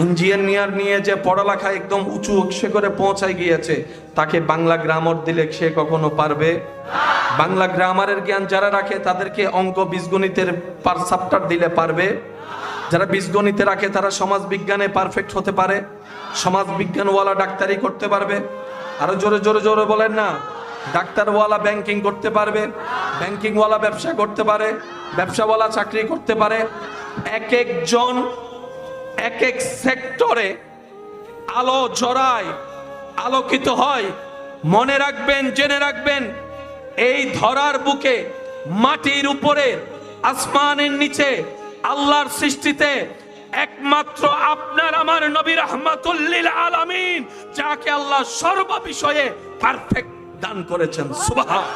A: ইঞ্জিনিয়ার নিয়ে যে পড়ালেখা একদম উঁচু করে পৌঁছায় গিয়েছে, তাকে বাংলা গ্রামার দিলে সে কখনো পারবে? বাংলা গ্রামারের জ্ঞান যারা রাখে তাদেরকে অঙ্ক বীজগণিতের চ্যাপ্টার দিলে পারবে? যারা বীজগণিতে রাখে তারা সমাজ বিজ্ঞানে পারফেক্ট হতে পারে? সমাজ বিজ্ঞানওয়ালা ডাক্তারি করতে পারবে? আরো জোরে জোরে জোরে বলেন না। ডাক্তারওয়ালা ব্যাংকিং করতে পারবে, ব্যাংকিংওয়ালা ব্যবসা করতে পারে, ব্যবসাওয়ালা চাকরি করতে পারে। এক একজন এক এক সেক্টরে আলো জড়ায়, আলোকিত হয়। মনে রাখবেন, জেনে রাখবেন, এই ধরার বুকে, মাটির উপরে, আসমানের নিচে, আল্লাহর সৃষ্টিতে একমাত্র আপনার আমার নবী রাহমাতুল লিল আলামিন, যাকে আল্লাহ সর্ব বিষয়ে পারফেক্ট দান করেছেন। সুবহান।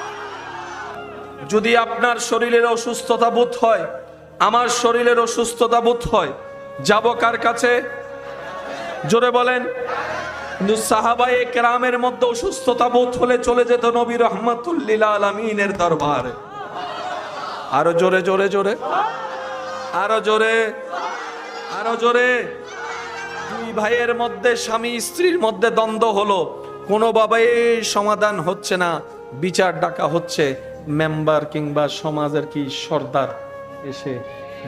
A: যদি আপনার শরীরের অসুস্থতা বোধ হয়, আমার শরীরের অসুস্থতা বোধ হয়, যাব কার কাছে? জোরে বলেন। কিন্তু সাহাবায়ে কেরামের মধ্যে অসুস্থতা বোধ হলে চলে যেত নবী রাহমাতুল লিল আলামিনের দরবারে। আরো জোরে জোরে জোরে, আরো জোরে, আরো জোরে। দুই ভাইয়ের মধ্যে, স্বামী স্ত্রীর মধ্যে দ্বন্দ্ব হলো, কোনোভাবেই সমাধান হচ্ছে না, বিচার ডাকা হচ্ছে। মেম্বার কিংবা সমাজের কি সর্দার এসে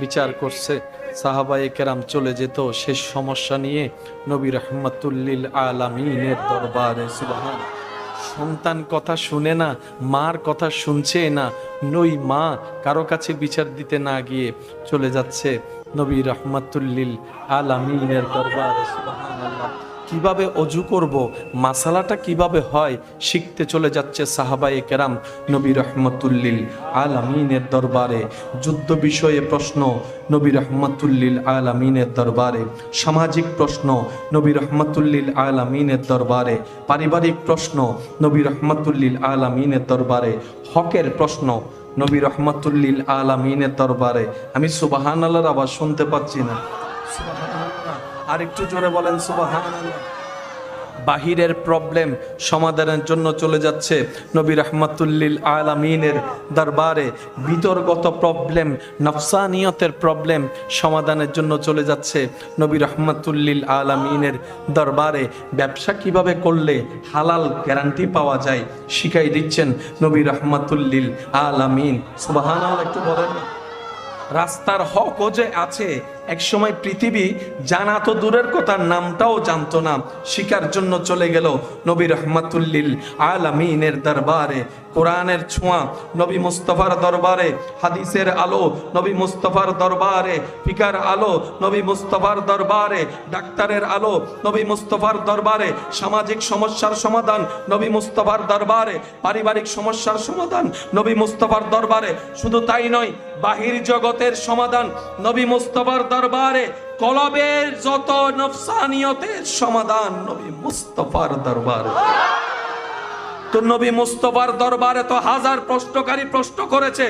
A: বিচার করছে, সাহাবায়ে কেরাম চলে যেত শেষ সমস্যা নিয়ে নবী রাহমাতুল লিল আলামিনের দরবারে। সুবহান। সন্তান কথা শুনে না, মার কথা শুনছে না, নই মা কারো কাছে বিচার দিতে না গিয়ে চলে যাচ্ছে নবী রাহমাতুল লিল আলামিনের দরবারে। সুবহানাল্লাহ। কিভাবে অজু করব, মাসালাটা কিভাবে হয় শিখতে চলে যাচ্ছে সাহাবায়ে কেরাম নবী রাহমাতুল লিল আলামিনের দরবারে। যুদ্ধ বিষয়ে প্রশ্ন নবী রাহমাতুল লিল আলামিনের দরবারে, সামাজিক প্রশ্ন নবী রাহমাতুল লিল আলামিনের দরবারে, পারিবারিক প্রশ্ন নবী রাহমাতুল লিল আলামিনের দরবারে, হকের প্রশ্ন নবী রাহমাতুল লিল আলামিনের দরবারে। আমি সুবহানাল্লাহর আওয়াজ শুনতে পাচ্ছি না। সুবহানাল্লাহ। আর একটু জোরে বলেন সুবহানাল্লাহ। বাহিরের প্রবলেম সমাধানের জন্য চলে যাচ্ছে নবী রাহমাতুল লিল আলামিনের দরবারে। বিতর্গত প্রবলেম, নফসানিয়তের প্রবলেম সমাধানের জন্য চলে যাচ্ছে নবী রাহমাতুল লিল আলামিনের দরবারে। ব্যবসা কিভাবে করলে হালাল গ্যারান্টি পাওয়া যায় শিখাই দিচ্ছেন নবী রাহমাতুল লিল আলামিন। সুবহানাল্লাহ একটু বলেন। রাস্তার হকও যে আছে, একসময় পৃথিবী জানা তো দূরের কথা, নামটাও জানতো না, শিকার জন্য চলে গেল নবী রাহমাতুল লিল আলামিনের দরবারে। কোরআনের ছোঁয়া নবী মুস্তাফার দরবারে, হাদিসের আলো নবী মুস্তাফার দরবারে, ফিকার আলো নবী মুস্তাফার দরবারে, ডাক্তারের আলো নবী মুস্তাফার দরবারে, সামাজিক সমস্যার সমাধান নবী মুস্তাফার দরবারে, পারিবারিক সমস্যার সমাধান নবী মুস্তাফার দরবারে। শুধু তাই নয়, বাহির জগতের সমাধান নবী মুস্তাফার দরবারে, কলবের যত নফসানিয়তের সমাধান নবী মুস্তাফার দরবারে। তো নবী মুস্তাফার দরবারে তো হাজার প্রশ্নকারী প্রশ্ন করেছে,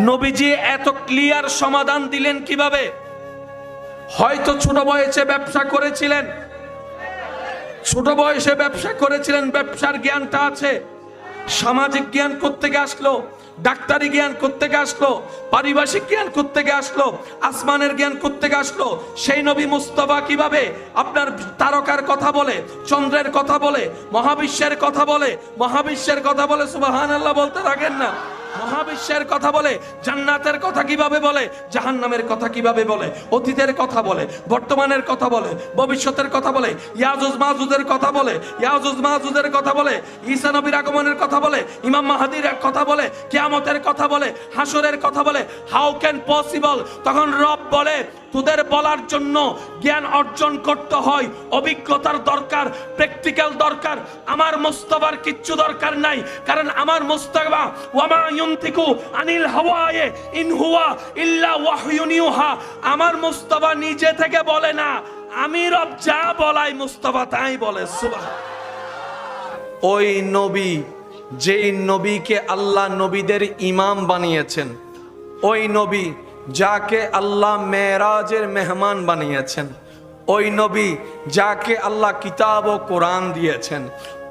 A: নবীজি এত ক্লিয়ার সমাধান দিলেন কিভাবে? হয়তো ছোট বয়সে ব্যবসা করেছিলেন, ছোট বয়সে ব্যবসা করেছিলেন, ব্যবসার জ্ঞানটা আছে। সামাজিক জ্ঞান কোত্থেকে আসলো? ডাক্তারি জ্ঞান কোত্থেকে আসলো? পারিভাষিক জ্ঞান কোত্থেকে আসলো? আসমানের জ্ঞান কোত্থেকে আসলো? সেই নবী মুস্তাফা কিভাবে আপনার তারকার কথা বলে, চন্দ্রের কথা বলে, মহাবিশ্বের কথা বলে, মহাবিশ্বের কথা বলে, সুবহানাল্লাহ বলতে থাকেন না। মহাবিশ্বের কথা বলে, জান্নাতের কথা কিভাবে বলে, জাহান্নামের কথা কিভাবে বলে, অতীতের কথা বলে, বর্তমানের কথা বলে, ভবিষ্যতের কথা বলে, ইয়াজুজ মাজুজের কথা বলে, ইয়াজুজ মাজুজের কথা বলে, ঈসা নবীর আগমনের কথা বলে, ইমাম মাহদীর কথা বলে, কিয়ামতের কথা বলে, হাসরের কথা বলে। How can possible? তখন রব বলে, তোদের বলার জন্য জ্ঞান অর্জন করতে হয়, অভিজ্ঞতার দরকার, প্র্যাকটিক্যাল দরকার। আমার মুস্তাফার কিচ্ছু দরকার নাই, কারণ আমার মুস্তাফা ওয়ামা ইউনতিকু আনিল হাওয়ায়ে ইন হুয়া ইল্লা ওয়াহয়ুন ইউহা। আমার মুস্তাফা নিজে থেকে বলে না, আমি রব যা বলাই মুস্তাফা তাই বলে। সুবহানাল্লাহ। ওই নবী, যেই নবীকে আল্লাহ নবীদের ইমাম বানিয়েছেন, ওই নবী যাকে আল্লাহ মেরাজের মেহমান বানিয়েছেন, ওই নবী যাকে আল্লাহ কিতাব ও কোরআন দিয়েছেন,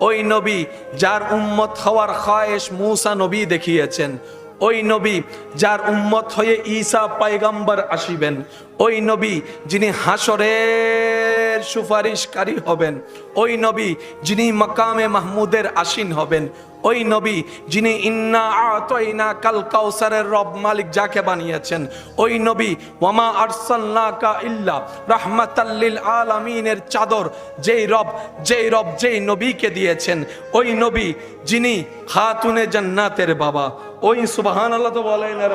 A: ওই নবী যার উম্মত হওয়ার খায়েশ মুসা নবী দেখিয়েছেন, ওই নবী যার উম্মত হয়ে ঈসা পয়গম্বর আসিবেন, ওই নবী যিনি হাসরের সুপারিশকারী হবেন, ওই নবী যিনি মাকামে মাহমুদের আসীন হবেন, ওই নবী যিনি ইন্না আতাইনা কাল কাউসারের রব মালিক যাকে বানিয়েছেন, ওই নবী ওয়ামা আরসালনাকা ইল্লা রাহমাতাল লিল আলামিনের চাদর যেই রব যেই নবীকে দিয়েছেন, ওই নবী যিনি খাতুনে জান্নাতের বাবা, ওই সুবহানাল্লাহ তো বলেন না,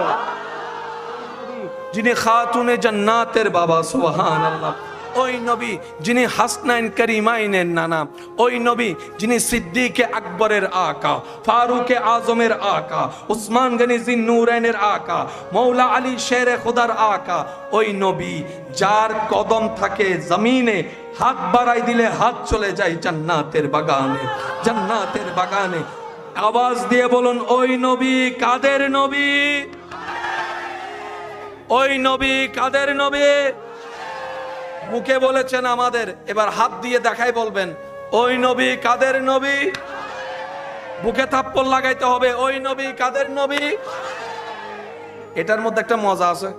A: যিনি খাতুনে জান্নাতের বাবা, সুবহানাল্লাহ। ওই নবী যিনি হাসনাইন করিমাইনের নানা, ওই নবী যিনি সিদ্দিকে আকবরের আকা, ফারুকে আজমের আকা, উসমান গনি জিন্নুরাইনের আকা, মৌলা আলী শেরে খুদার আকা, ওই নবী যার কদম থাকে জমিনে, হাত বাড়াই দিলে হাত চলে যায় জান্নাতের বাগানে, জান্নাতের বাগানে। আওয়াজ দিয়ে বলুন, ওই নবী কাদের নবী? ওই নবী কাদের নবী? মুখে বলেছেন আমাদের, এবার হাত দিয়ে দেখাই বলবেন, ওই নবী কাদের নবী? বুকে থাপ্পড় লাগাইতে হবে, ওই নবী কাদের নবী? এটার মধ্যে একটা মজা আছে,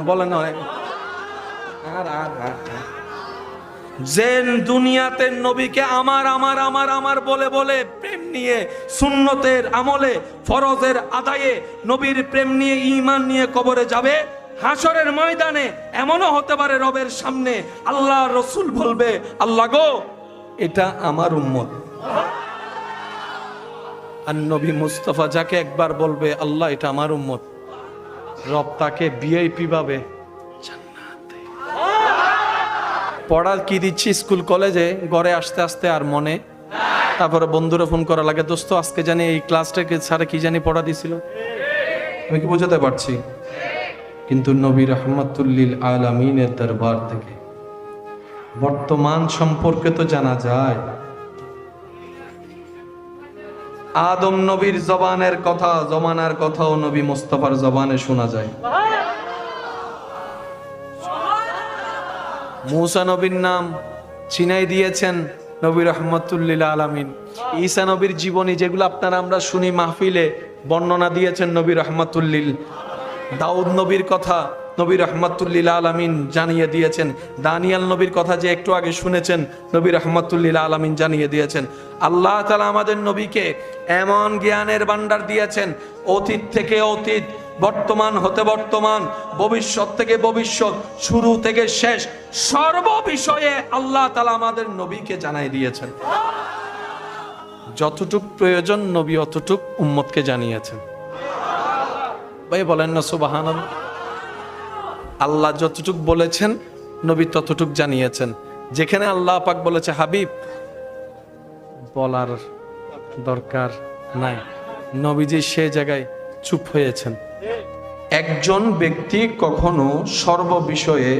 A: বলেন যেন দুনিয়াতে নবীকে আমার আমার আমার আমার বলে বলে প্রেম নিয়ে, সুন্নতের আমলে ফরজের আদায়ে নবীর প্রেম নিয়ে ঈমান নিয়ে কবরে যাবে, হাসরের ময়দানে এমনও হতে পারে রবের সামনে আল্লাহ রসুল বলবে, আল্লাহ গো এটা আমার উম্মত। আর নবী মুস্তাফা যাকে একবার বলবে আল্লাহ এটা আমার উম্মত, রব তাকে ভিআইপি পাবে জান্নাতে। পড়া কি দিচ্ছি স্কুল কলেজে, ঘরে আসতে আসতে আর মনে, তারপরে বন্ধুরা ফোন করা লাগে, দোস্ত আজকে জানি এই ক্লাসটাকে স্যারে কি জানি পড়া দিছিল, আমি কি বোঝাতে পারছি? কিন্তু নবী রাহমাতুল লিল আলামিনের দরবার থেকে বর্তমান সম্পর্কে তো জানা যায়। আদম নবীর জবানের কথা, জমানার কথাও নবী মুস্তাফার জবানে শোনা যায়। মূসা নবীর নাম চিনাই দিয়েছেন নবী রাহমাতুল লিল আলামিন। ঈসা নবীর জীবনী যেগুলো আপনারা আমরা শুনি মাহফিলে, বর্ণনা দিয়েছেন নবী রাহমাতুল লিল। দাউদ নবীর কথা নবী রাহমাতুল লিল আলামিন জানিয়ে দিয়েছেন। দানিয়াল নবীর কথা যে একটু আগে শুনেছেন, নবী রাহমাতুল লিল আলামিন জানিয়ে দিয়েছেন। আল্লাহ তাআলা আমাদের নবীকে এমন জ্ঞানের ভান্ডার দিয়েছেন, অতীত থেকে অতীত, বর্তমান হতে বর্তমান, ভবিষ্যৎ থেকে ভবিষ্যৎ, শুরু থেকে শেষ, সর্ব বিষয়ে আল্লাহ তাআলা আমাদের নবীকে জানিয়ে দিয়েছেন। যতটুক প্রয়োজন নবী অতটুক উম্মতকে জানিয়েছেন। ভাই বলেন না সুবহানাল্লাহ। আল্লাহ যতটুক বলেছেন নবী ততটুক জানিয়েছেন। যেখানে আল্লাহ পাক বলেছে হাবিব বলার দরকার নাই, নবীজি সে জায়গায় চুপ হয়েছেন। একজন ব্যক্তি কখনো সর্ব বিষয়ে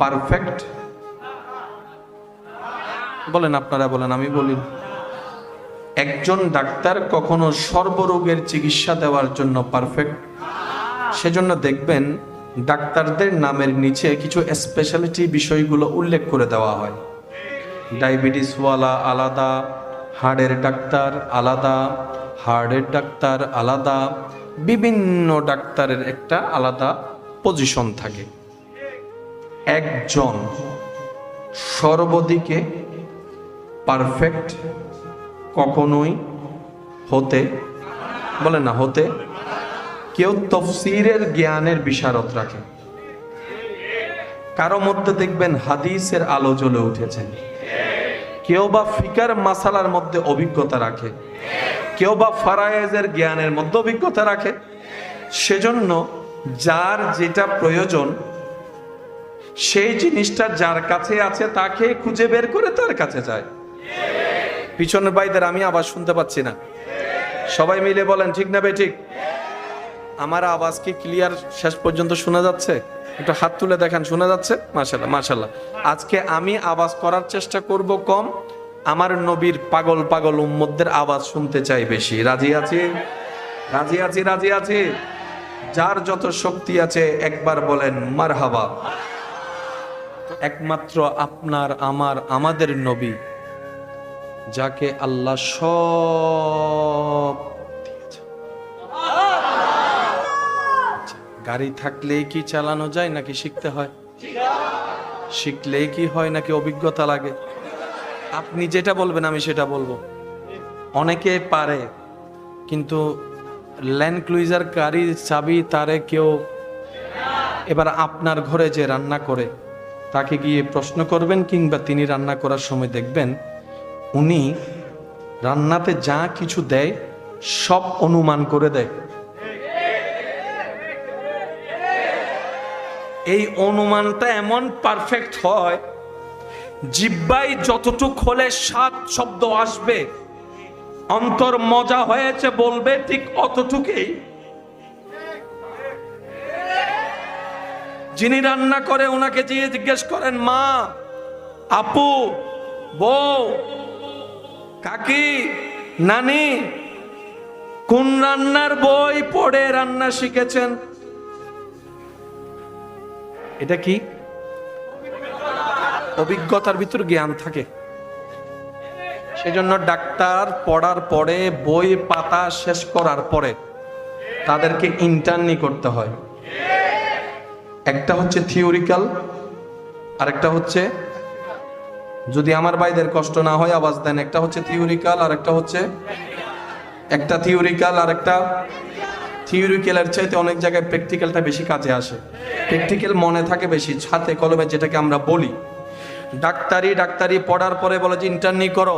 A: পারফেক্ট, বলেন আপনারা বলেন আমি বলি, একজন ডাক্তার কখনো সর্বরোগের চিকিৎসা দেওয়ার জন্য পারফেক্ট। সেজন্য দেখবেন ডাক্তারদের নামের নিচে কিছু স্পেশালিটি বিষয়গুলো উল্লেখ করে দেওয়া হয়। ডায়াবেটিসওয়ালা আলাদা, হার্টের ডাক্তার আলাদা, হার্টের ডাক্তার আলাদা, বিভিন্ন ডাক্তারের একটা আলাদা পজিশন থাকে। একজন সর্বদিকে পারফেক্ট কখনোই হতে, বলে না হতে, কেউ তাফসীরের জ্ঞানের বিশারদ রাখে, কারো মধ্যে দেখবেন হাদিসের আলো জ্বলে উঠেছে, কেউ বা ফিকার মাসালার মধ্যে অভিজ্ঞতা রাখে, কেউ বা ফারায়েজের জ্ঞানের মধ্যে অভিজ্ঞতা রাখে। সেজন্য যার যেটা প্রয়োজন সেই জিনিসটা যার কাছে আছে তাকে খুঁজে বের করে তার কাছে যায়। পিছনের ভাইদের আমি আওয়াজ শুনতে পাচ্ছি না, সবাই মিলে বলেন ঠিক না বেঠিক? আমার আওয়াজ কি ক্লিয়ার শেষ পর্যন্ত শোনা যাচ্ছে? একটু হাত তুলে দেখেন, শোনা যাচ্ছে? মাশাআল্লাহ মাশাআল্লাহ। আজকে আমি আওয়াজ করার চেষ্টা করব কম, আমার নবীর পাগল পাগল উম্মতদের আওয়াজ শুনতে চাই বেশি। রাজি আছি? রাজি আছি? রাজি আছি? যার যত শক্তি আছে একবার বলেন মারহাবা। একমাত্র আপনার আমার আমাদের নবী যাকে আল্লাহ সব দিয়েছে। গাড়ি থাকলেই কি চালানো যায় নাকি শিখতে হয়? শিখলেই কি হয় নাকি অভিজ্ঞতা লাগে? আপনি যেটা বলবেন আমি সেটা বলবো। অনেকে পারে, কিন্তু ল্যান্ড ক্রুইজার গাড়ির চাবি তারে কেউ, এবার আপনার ঘরে যে রান্না করে তাকে গিয়ে প্রশ্ন করবেন, কিংবা তিনি রান্না করার সময় দেখবেন উনি রান্নাতে যা কিছু দেয় সব অনুমান করে দেয়। এই অনুমানটা এমন পারফেক্ট হয়, জিহ্বায় যতটুক হলে সাত শব্দ আসবে, অন্তর মজা হয়েছে বলবে ঠিক অতটুকুই। যিনি রান্না করে ওনাকে জিজ্ঞেস করেন, মা, আপু, বউ, কাকি, নানি, কোন রান্নার বই পড়ে রান্না শিখেছেন? এটা কি? অভিজ্ঞতার ভিতর জ্ঞান থাকে। সেজন্য ডাক্তার পড়ার পরে, বই পাতা শেষ করার পরে তাদেরকে ইন্টার্নি করতে হয়। একটা হচ্ছে থিওরিক্যাল, আরেকটা হচ্ছে, যদি আমার ভাইদের কষ্ট না হয় আওয়াজ দেন, একটা হচ্ছে থিওরিক্যাল আর একটা হচ্ছে, একটা থিওরিক্যাল আর একটা, থিওরিক্যালের চাইতে অনেক জায়গায় প্র্যাকটিক্যালটা বেশি কাজে আসে। প্র্যাকটিক্যাল মনে থাকে বেশি, হাতে কলমে যেটাকে আমরা বলি। ডাক্তারি পড়ার পরে বলে যে ইন্টার্নি করো।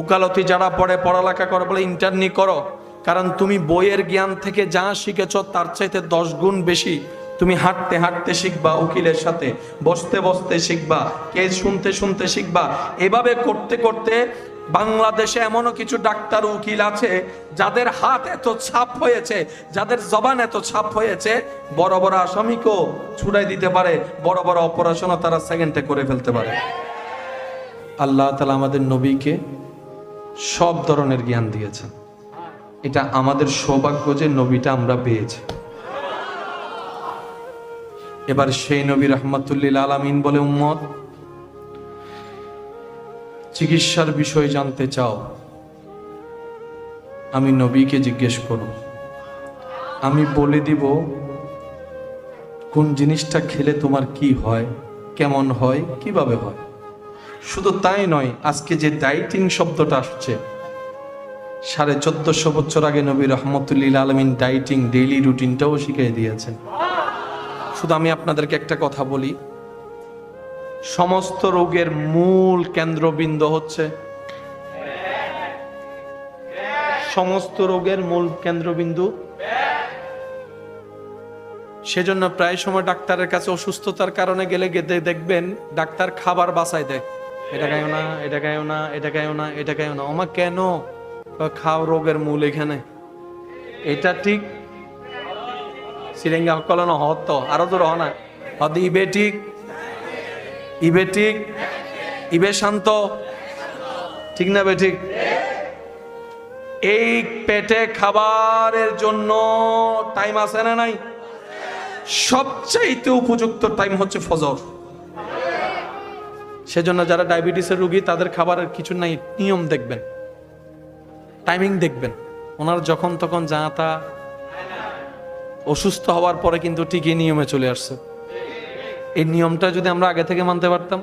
A: উকালতি যারা পড়ে, পড়ালেখা করে, বলে ইন্টার্নি করো, কারণ তুমি বইয়ের জ্ঞান থেকে যা শিখেছ তার চাইতে 10 গুণ বেশি তুমি হাঁটতে হাঁটতে শিখবা, উকিলের সাথে বসতে বসতে শিখবা, কেস শুনতে শুনতে শিখবা। এভাবে করতে করতে বাংলাদেশে এমনও কিছু ডাক্তার উকিল আছে যাদের হাত এত ছাপ হয়েছে, যাদের জবান এত ছাপ হয়েছে, বড় বড় আসামিকেও ছুড়াই দিতে পারে, বড় বড় অপারেশনও তারা সেকেন্ডে করে ফেলতে পারে। আল্লাহ তাআলা আমাদের নবীকে সব ধরনের জ্ঞান দিয়েছেন। এটা আমাদের সৌভাগ্য যে নবীটা আমরা পেয়েছি। এবার সেই নবী রাহমাতুল্লিল আলামিন বলে, উম্মত, চিকিৎসার বিষয় জানতে চাও, আমি নবীকে জিজ্ঞেস করো, আমি বলে দিব কোন জিনিসটা খেলে তোমার কি হয়, কেমন হয়, কিভাবে হয়। শুধু তাই নয়, আজকে যে ডাইটিং শব্দটা আসছে, 1450 বছর আগে নবী রাহমাতুল্লিল আলামিন ডাইটিং ডেইলি রুটিনটাও শিখিয়ে দিয়েছেন। শুধু আমি আপনাদেরকে একটা কথা বলি, সমস্ত রোগের মূল কেন্দ্রবিন্দু হচ্ছে, সমস্ত রোগের মূল কেন্দ্রবিন্দু। সেজন্য প্রায় সময় ডাক্তারের কাছে অসুস্থতার কারণে গেলে দেখবেন ডাক্তার খাবার বাছাই দেয়, এটা খাইও না, এটা খাইও না, এটা খাইও না, এটা খাইও না। ওমা কেন? খাও, রোগের মূল এখানে। এটা ঠিক সিরেঙ্গা কলন হত আরো তো রহ না হদ, ইবে ঠিক, ইবে ঠিক, ইবে শান্ত, ঠিক না বে ঠিক? এই পেটে খাবারের জন্য টাইম আছে না নাই? সবচাইতে উপযুক্ত টাইম হচ্ছে ফজর। সেজন্য যারা ডায়াবেটিসের রোগী তাদের খাবারের কিছু নাই, নিয়ম দেখবেন, টাইমিং দেখবেন। ওনার যখন তখন যা তা, অসুস্থ হওয়ার পরে কিন্তু ঠিকই নিয়মে চলে আসছে। এই নিয়মটা যদি আমরা আগে থেকে মানতে পারতাম।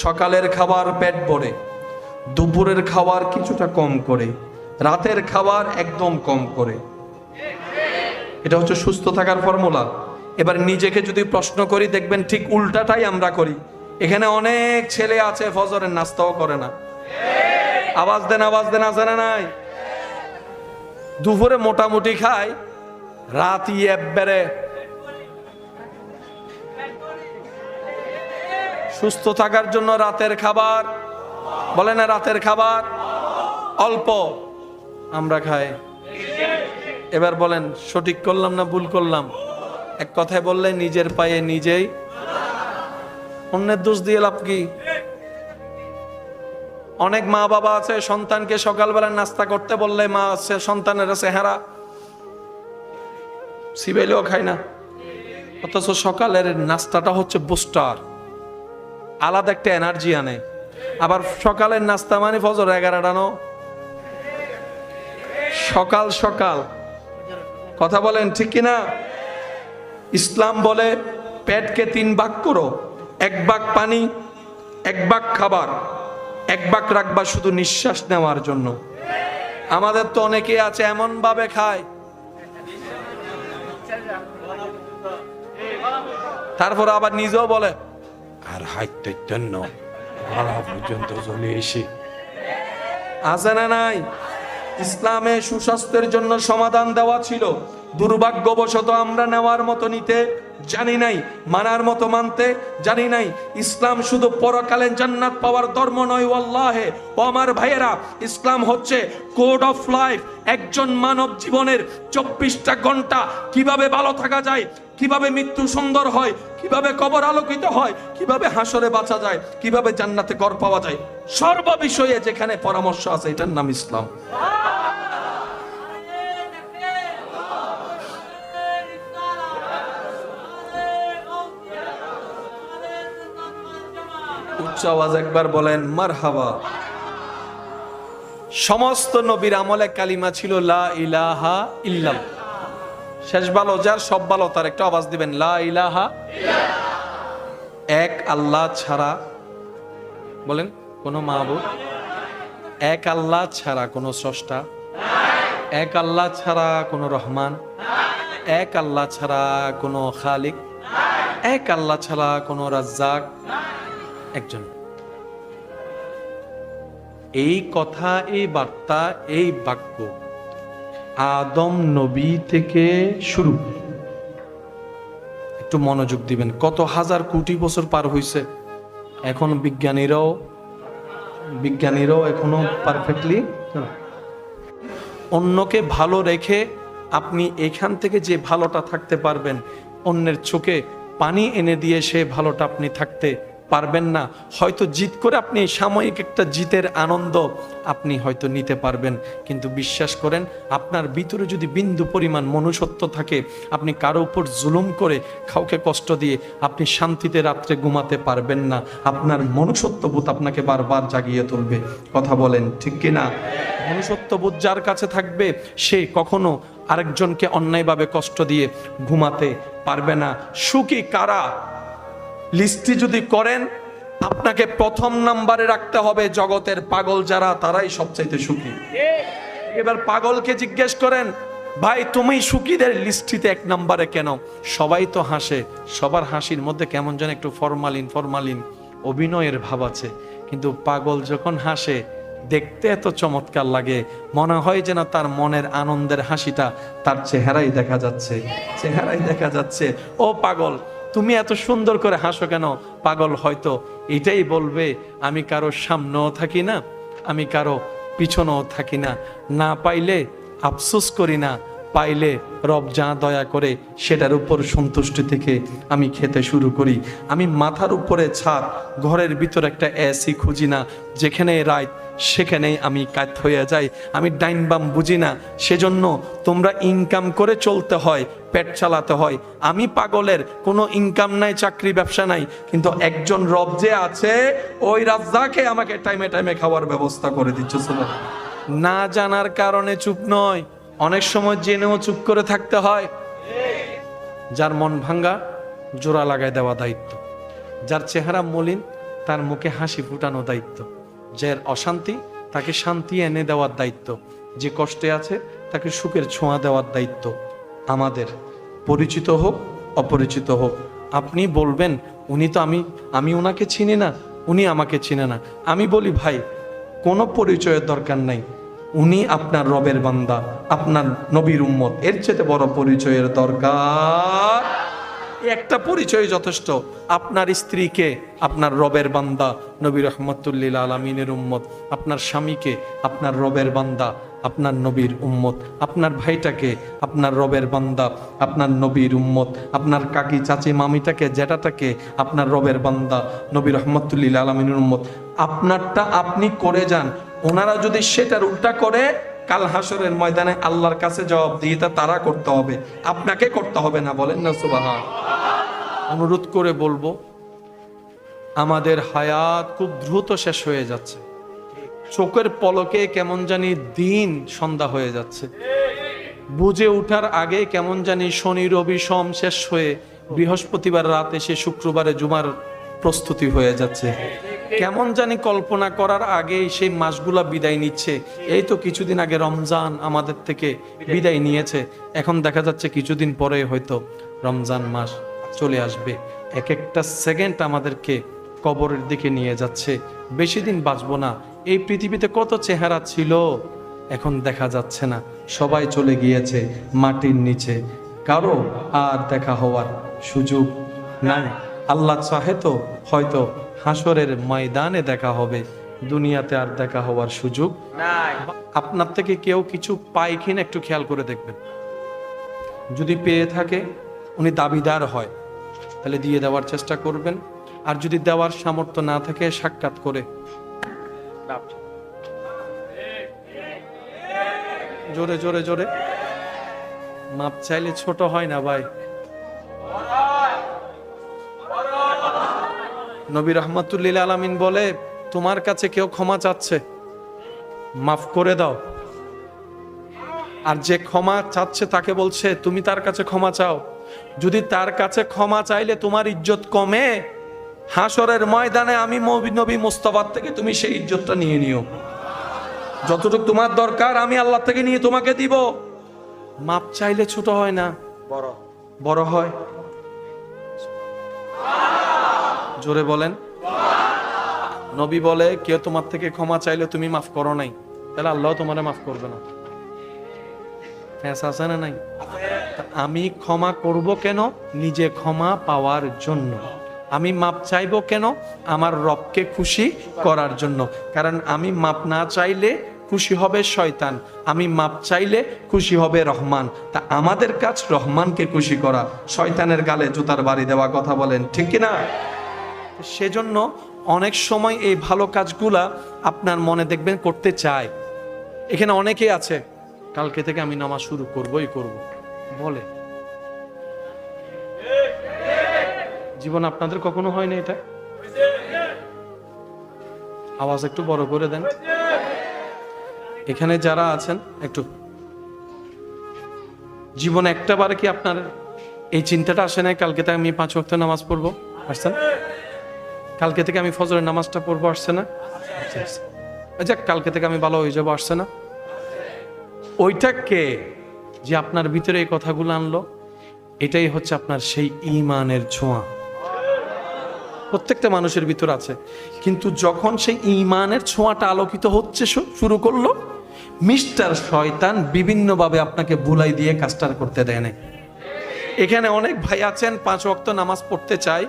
A: সকালের খাবার পেট ভরে, দুপুরের খাবার কিছুটা কম করে, রাতের খাবার একদম কম করে, এটা হচ্ছে সুস্থ থাকার ফর্মুলা। এবার নিজেকে যদি প্রশ্ন করি দেখবেন ঠিক উল্টাটাই আমরা করি। এখানে অনেক ছেলে আছে ফজরের নাস্তাও করে না। আওয়াজ দেন, আওয়াজ দেন, আছে না নাই? দুপুরে মোটামুটি খায়, রাতি একবারে। সুস্থ থাকার জন্য রাতের খাবার, বলে না রাতের খাবার অল্প আমরা খাই। এবার বলেন সঠিক করলাম না ভুল করলাম? এক কথায় বললে নিজের পায়ে নিজেই, অন্যের দোষ দিয়ে লাভ কি? অনেক মা বাবা আছে সন্তানকে সকালবেলা নাস্তা করতে বললে মা সন্তানের চেহারা সিবেলেও খায় না, অথচ সকালের নাস্তাটা হচ্ছে বুস্টার। আলাদা একটা এনার্জি আনে। আবার সকালের নাস্তা মানে ফজর 11টা নো, সকাল সকাল, কথা বলেন ঠিক কিনা? ইসলাম বলে পেটকে 3 ভাগ করো, 1 ভাগ পানি, 1 ভাগ খাবার, 1 ভাগ রাখবা শুধু নিঃশ্বাস নেওয়ার জন্য। আমাদের তো অনেকে আছে এমন ভাবে খায়, তারপর আবার নিজেও বলে আর হাইতে জন্য পর্যন্ত চলে এসে। আছে না নাই? ইসলামে সুস্বাস্থ্যের জন্য সমাধান দেওয়া ছিল, দুর্ভাগ্যবশত আমরা নেওয়ার মতো নিতে জানি নাই, মানার মতো মানতে জানি নাই। ইসলাম শুধু পরকালে জান্নাত পাওয়ার ধর্ম নয় ওয়াল্লাহে ও আমার ভাইয়েরা, ইসলাম হচ্ছে কোড অফ লাইফ। একজন মানব জীবনের 24টা ঘন্টা কিভাবে ভালো থাকা যায়, কিভাবে মৃত্যু সুন্দর হয়, কিভাবে কবর আলোকিত হয়, কিভাবে হাসরে বাঁচা যায়, কিভাবে জান্নাতে ঘর পাওয়া যায়, সর্ব বিষয়ে যেখানে পরামর্শ আছে, এটার নাম ইসলাম। উচ্চ আওয়াজ একবার বলেন মারহাবা। সমস্ত নবীর আমলে কালিমা ছিল লা ইলাহা ইল্লাল্লাহ। শেষ ভালো যার সব ভালো তার একটা আওয়াজ দিবেন লা ইলাহা ইল্লাল্লাহ। এক আল্লাহ ছাড়া, বলেন কোন মাবুদ, এক আল্লাহ ছাড়া কোন স্রষ্টা, এক আল্লাহ ছাড়া কোন রহমান, এক আল্লাহ ছাড়া কোন খালিক, এক আল্লাহ ছাড়া কোন রাজ্জাক, একজন। এই কথা, এই বার্তা, এই বাক্য আদম নবী থেকে শুরু। একটু মনোযোগ দিবেন, কত হাজার কোটি বছর পার হইছে, এখন বিজ্ঞানীরাও এখনো পারফেক্টলি। অন্যকে ভালো রেখে আপনি এখান থেকে যে ভালোটা থাকতে পারবেন, অন্যের চোখে পানি এনে দিয়ে সে ভালোটা আপনি থাকতে পারবেন না। হয়তো জিত করে আপনি সাময়িক একটা জিতের আনন্দ আপনি হয়তো নিতে পারবেন, কিন্তু বিশ্বাস করেন আপনার ভিতরে যদি বিন্দু পরিমাণ মনুষ্যত্ব থাকে, আপনি কারো উপর জুলুম করে কাউকে কষ্ট দিয়ে আপনি শান্তিতে রাত্রে ঘুমাতে পারবেন না। আপনার মনুষ্যত্ববোধ আপনাকে বারবার জাগিয়ে তুলবে। কথা বলেন ঠিক কিনা? মনুষ্যত্ববোধ যার কাছে থাকবে সে কখনো আরেকজনকে অন্যায়ভাবে কষ্ট দিয়ে ঘুমাতে পারবে না। সুখী কারা লিস্টি যদি করেন, আপনাকে প্রথম নাম্বারে রাখতে হবে জগতের পাগল যারা, তারাই সবচাইতে সুখী। এবার পাগলকে জিজ্ঞেস করেন, ভাই তুমি সুখীদের লিস্টিতে 1 নাম্বারে কেন? সবাই তো হাসে, সবার হাসির মধ্যে কেমন যেন একটু ফরমালিন অভিনয়ের ভাব আছে, কিন্তু পাগল যখন হাসে দেখতে এত চমৎকার লাগে, মনে হয় যেন তার মনের আনন্দের হাসিটা তার চেহারাই দেখা যাচ্ছে। ও পাগল, তুমি এত সুন্দর করে হাসো কেন? পাগল হয়তো এটাই বলবে, আমি কারো সামনেও থাকি না, আমি কারো পিছনেও থাকি না, না পাইলে আফসোস করি না, পাইলে রব যা দয়া করে সেটার উপর সন্তুষ্টি থেকে আমি খেতে শুরু করি। আমি মাথার উপরে ছাদ, ঘরের ভিতর একটা এসি খুঁজি না, যেখানে রাত সেখানেই আমি কাত হয়ে যাই। আমি ডাইন বাম বুঝি না, সেজন্য তোমরা ইনকাম করে চলতে হয়, পেট চালাতে হয়। আমি পাগলের কোনো ইনকাম নাই, চাকরি ব্যবসা নাই, কিন্তু একজন রব যে আছে, ওই রাজ্জাকে আমাকে টাইমে টাইমে খাওয়ার ব্যবস্থা করে দিচ্ছে। না জানার কারণে চুপ নয়, অনেক সময় জেনেও চুপ করে থাকতে হয়। যার মন ভাঙ্গা জোড়া লাগায় দেওয়া দায়িত্ব, যার চেহারা মলিন তার মুখে হাসি ফুটানো দায়িত্ব, যার অশান্তি তাকে শান্তি এনে দেওয়ার দায়িত্ব, যে কষ্টে আছে তাকে সুখের ছোঁয়া দেওয়ার দায়িত্ব আমাদের। পরিচিত হোক অপরিচিত হোক, আপনি বলবেন উনি তো আমি ওনাকে চিনি না, উনি আমাকে চিনে না। আমি বলি ভাই, কোনো পরিচয়ের দরকার নাই, উনি আপনার রবের বান্দা, আপনার নবীর উম্মত, এর চেয়ে বড় পরিচয়ের দরকার একটা পরিচয় যথেষ্ট। আপনার স্ত্রীকে আপনার রবের বান্দা, নবী রহমতুল্লিল আলমিনের উম্মত, আপনার স্বামীকে আপনার রবের বান্দা, আপনার নবীর উম্মত, আপনার ভাইটাকে আপনার রবের বান্দা, আপনার নবীর উম্মত, আপনার কাকি চাচি মামিটাকে জ্যাঠাটাকে আপনার রবের বান্দা, নবী রহমতুল্লিল আলমিনের উম্মত। আপনারটা আপনি করে যান, ওনারা যদি সেটার উল্টা করে, কাল হাসরের ময়দানে আল্লাহর কাছে জবাবদিহিতা তারা করতে হবে, আপনাকে করতে হবে না। বলেন না সুবহান। অনুরোধ করে বলবো, আমাদের হায়াত খুব দ্রুত শেষ হয়ে যাচ্ছে। চোখের পলকে কেমন জানি দিন সন্ধ্যা হয়ে যাচ্ছে। বুঝে ওঠার আগে কেমন জানি শনি রবি সোম শেষ হয়ে বৃহস্পতিবার রাত এসে শুক্রবারে জুমার প্রস্তুতি হয়ে যাচ্ছে। কেমন জানি কল্পনা করার আগেই সেই মাসগুলা বিদায় নিচ্ছে। এই তো কিছুদিন আগে রমজান আমাদের থেকে বিদায় নিয়েছে, এখন দেখা যাচ্ছে কিছুদিন পরে হয়তো রমজান মাস চলে আসবে। এক একটা সেকেন্ড আমাদেরকে কবরের দিকে নিয়ে যাচ্ছে। বেশি দিন বাঁচবো না। এই পৃথিবীতে কত চেহারা ছিল, এখন দেখা যাচ্ছে না, সবাই চলে গিয়েছে মাটির নিচে, কারো আর দেখা হওয়ার সুযোগ নাই। আল্লাহ চাহে তো হয়তো হাসরের ময়দানে দেখা হবে, দুনিয়াতে আর দেখা হওয়ার সুযোগ নাই। আপনার থেকে কেউ কিছু পায় কিনা একটু খেয়াল করে দেখবেন। যদি পেয়ে থাকে, উনি দাবিদার হয়, তাহলে দিয়ে দেওয়ার চেষ্টা করবেন। আর যদি দেওয়ার সামর্থ্য না থাকে, সাক্ষাৎ করে জোরে জোরে জোরে মাপ চাইলে ছোট হয় না ভাই। নবী রহমাতুল্লিল আলামিন বলে, তোমার কাছে কেউ ক্ষমা চাচ্ছে, মাফ করে দাও। আর যে ক্ষমা চাচ্ছে তাকে বলছে তুমি তার কাছে ক্ষমা চাও। যদি তার কাছে ক্ষমা চাইলে তোমার ইজ্জত কমে, হাসরের ময়দানে আমি নবী মুস্তাফার থেকে তুমি সেই ইজ্জতটা নিয়ে নিও। যতটুকু তোমার দরকার আমি আল্লাহ থেকে নিয়ে তোমাকে দিব। মাপ চাইলে ছোট হয় না, বড় হয়। জোরে বলেন। নবী বলে, কেউ তোমার থেকে ক্ষমা চাইলে তুমি মাফ করো নাই, তাহলে আল্লাহ তোমার মাফ করবে না। হ্যাঁ, আছে না নাই? আমি ক্ষমা করব কেন? নিজে ক্ষমা পাওয়ার জন্য। আমি মাপ চাইবো কেন? আমার রবকে খুশি করার জন্য। কারণ আমি মাপ না চাইলে খুশি হবে শয়তান, আমি মাপ চাইলে খুশি হবে রহমান। তা আমাদের কাজ রহমানকে খুশি করা, শয়তানের গালে জুতার বাড়ি দেওয়া। কথা বলেন ঠিক কিনা? সেজন্য অনেক সময় এই ভালো কাজগুলা আপনার মনে দেখবেন করতে চায়। এখানে অনেকেই আছে কালকে থেকে আমি নামাজ শুরু করবই করব বলে। জীবন আপনাদের কখনো হয় না এটা? আওয়াজ একটু বড় করে দেন। এখানে যারা আছেন একটু, জীবনে একটা বার কি আপনার এই চিন্তাটা আসে নাই কালকে থেকে আমি 5 ওয়াক্ত নামাজ পড়বো? আসছেন? কালকে থেকে আমি ফজরের নামাজটা পড়বো, আসছে না? যাক, কালকে থেকে আমি ভালো হয়ে যাবো, আসছে না? ওইটা কে যে আপনার ভিতরে এই কথাগুলো আনলো? এটাই হচ্ছে আপনার সেই ঈমানের ছোঁয়া। প্রত্যেকটা মানুষের ভিতর আছে, কিন্তু যখন সেই ঈমানের ছোঁয়াটা আলোকিত হচ্ছে শুরু করলো, মিস্টার শয়তান বিভিন্নভাবে আপনাকে ভুলাই দিয়ে কাজটা করতে দেয় না। এখানে অনেক ভাই আছেন 5 ওয়াক্ত নামাজ পড়তে চায়,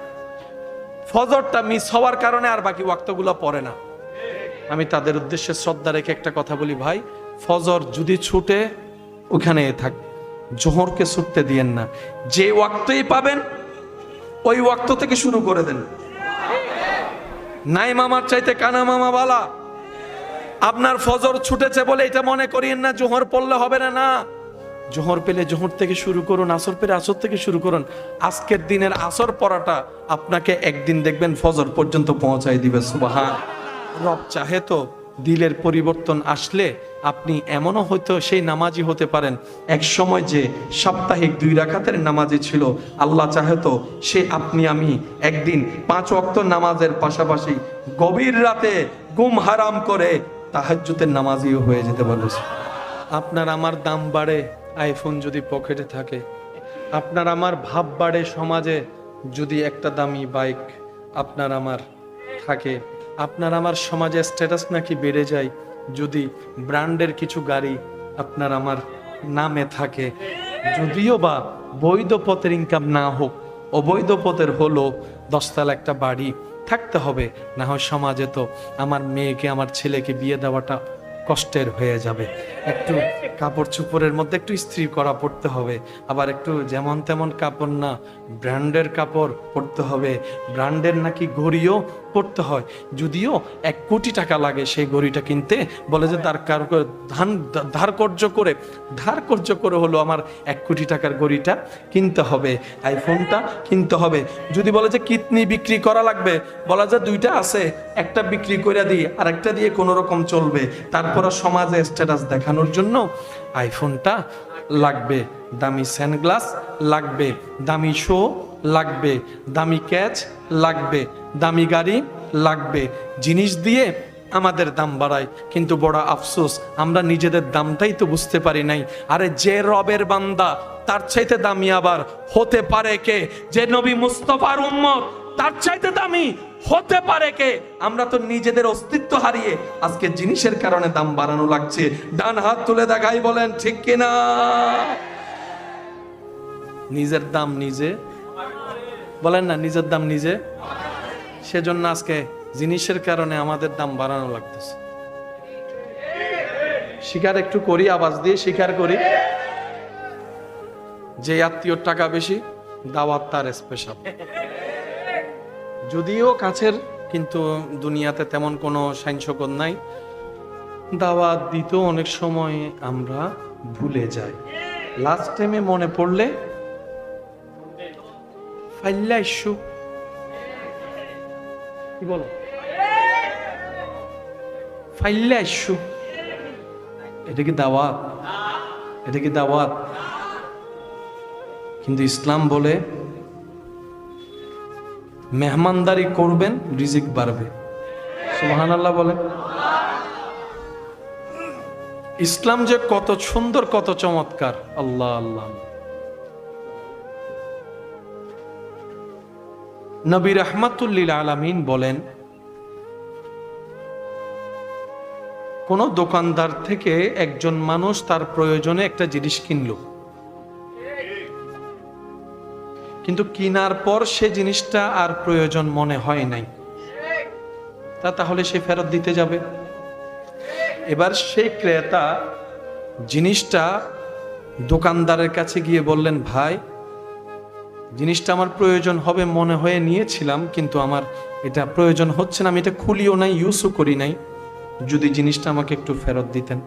A: ফজরটা মিস হওয়ার কারণে আর বাকি ওয়াক্তগুলো পড়ে না। আমি তাদের উদ্দেশ্যে শ্রদ্ধা রেখে একটা কথা বলি, ভাই ফজর যদি ছুটে ওখানে থাক, জোহরকে ছুটতে দিয়েন না। যে ওয়াক্তই পাবেন ওই ওয়াক্ত থেকে শুরু করে দেন। নাই মামার চাইতে কানা মামা বালা। আপনার ফজর ছুটেছে বলে এটা মনে করিয়েন না জোহর পড়লে হবে না। না, জোহর পেলে জোহর থেকে শুরু করুন, আসর পেলে আসর থেকে শুরু করুন। আজকের দিনের আসর পড়াটা আপনাকে একদিন দেখবেন ফজর পর্যন্ত পৌঁছাই দিবে। সুবহান। রব চাহে তো দিলের পরিবর্তন আসলে আপনি এমনও হয়তো সেই নামাজি হতে পারেন। এক সময় যে সাপ্তাহিক 2 রাকাতের নামাজি ছিল, আল্লাহ চাহে তো সে আপনি আমি একদিন 5 ওয়াক্ত নামাজের পাশাপাশি গভীর রাতে ঘুম হারাম করে তাহাজ্জুদের নামাজিও হয়ে যেতে পারে। আপনার আমার দাম বাড়ে আইফোন যদি পকেটে থাকে, আপনার আমার ভাব বাড়ে সমাজে যদি একটা দামি বাইক আপনার আমার থাকে, আপনার আমার সমাজে স্ট্যাটাস নাকি বেড়ে যায় যদি ব্র্যান্ডের কিছু গাড়ি আপনার আমার নামে থাকে। যদিও বা বৈধ পথের ইনকাম না হোক, অবৈধ পথের হলো 10 তলা একটা বাড়ি থাকতে হবে। না হয় সমাজে তো আমার মেয়েকে আমার ছেলেকে বিয়ে দেওয়াটা কষ্টের হয়ে যাবে। একটু কাপড় চোপড়ের মধ্যে একটু ইস্ত্রি করা পড়তে হবে, আবার একটু যেমন তেমন কাপড় না, ব্র্যান্ডের কাপড় পরতে হবে, ব্র্যান্ডের নাকি ঘড়িও পড়তে হয়। যদিও 1 কোটি টাকা লাগে সেই ঘড়িটা কিনতে, বলে যে ধারকর্য করে হলো আমার 1 কোটি টাকার ঘড়িটা কিনতে হবে, আইফোনটা কিনতে হবে। যদি বলে যে কিডনি বিক্রি করা লাগবে, বলা যায় 2টা আছে, একটা বিক্রি করে দিই, আর একটা দিয়ে কোনো রকম চলবে। তারপরে সমাজে স্ট্যাটাস দেখানোর জন্য আইফোনটা লাগবে, দামি সানগ্লাস লাগবে, দামি শো লাগবে, দামি ক্যাচ লাগবে, দামি গাড়ি লাগবে। জিনিস দিয়ে আমাদের দাম বাড়ায়, কিন্তু বড় আফসোস আমরা নিজেদের দামটাই তো বুঝতে পারি নাই। আরে যে রবের বান্দা তার চাইতে দামি আবার হতে পারে কে? যে নবী মুস্তাফার উম্মত তার চাইতে দামি হতে পারে কে? আমরা তো নিজেদের অস্তিত্ব হারিয়ে আজকে জিনিসের কারণে দাম বাড়ানো লাগছে। ডান হাত তুলে দেখাই, বলেন ঠিক কিনা? নিজের দাম নিজে বলেন না, নিজের দাম নিজে। সেজন্য আজকে জিনিসের কারণে আমাদের দাম বাড়ানো লাগতেছে। স্বীকার একটু করি, আওয়াজ দিয়ে স্বীকার করি, যে আত্মীয়র টাকা বেশি দাওয়াত তার স্পেশাল। যদিও কাছের, কিন্তু দুনিয়াতে তেমন কোনো সাইনসকল নাই। দাওয়াত দিতেও অনেক সময় আমরা ভুলে যাই। লাস্ট টাইমে মনে পড়লে ফাইল্লা ইস্যু কি বলো, ফাইল্লা ইস্যু, এটা কি দাওয়াত? এটা কি দাওয়াত? কিন্তু ইসলাম বলে মেহমানদারি করবেন, রিজিক বাড়বে। সুবহানাল্লাহ বলেন। ইসলাম যে কত সুন্দর, কত চমৎকার! আল্লাহ আল্লাহ। নবী রাহমাতুল লিল আলামিন বলেন, কোন দোকানদার থেকে একজন মানুষ তার প্রয়োজনে একটা জিনিস কিনলো, কিন্তু কেনার পর সে জিনিসটা আর প্রয়োজন মনে হয় নাই, তাহলে সে ফেরত দিতে যাবে। এবার সেই ক্রেতা জিনিসটা দোকানদারের কাছে গিয়ে বললেন, ভাই জিনিসটা আমার প্রয়োজন হবে মনে হয়ে নিয়েছিলাম, কিন্তু আমার এটা প্রয়োজন হচ্ছে না, আমি এটা খুলিও নাই, ইউজও করি নাই, যদি জিনিসটা আমাকে একটু ফেরত দিতেন।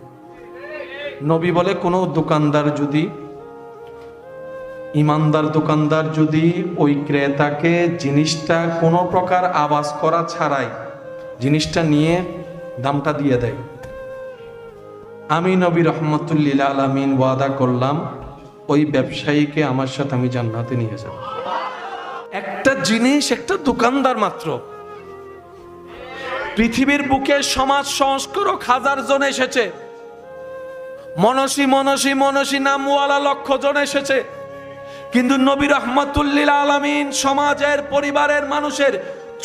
A: নবী বলে, কোনো দোকানদার যদি, ইমানদার দোকানদার যদি ওই ক্রেতাকে জিনিসটা কোনো প্রকার আওয়াজ করা ছাড়াই জিনিসটা নিয়ে দামটা দিয়ে দেয়, আমি নবী রাহমাতুল লিল আলামিন ওয়াদা করলাম ওই ব্যবসায়ীকে আমার সাথে আমি জান্নাতে নিয়ে যাব। একটা জিনিস, একটা দোকানদার মাত্র। পৃথিবীর বুকে সমাজ সংস্কারক 1000 জন এসেছে, মনসী নামওয়ালা 1,00,000 জন এসেছে, কিন্তু নবী রাহমাতুল লিল আলামিন সমাজের, পরিবারের মানুষের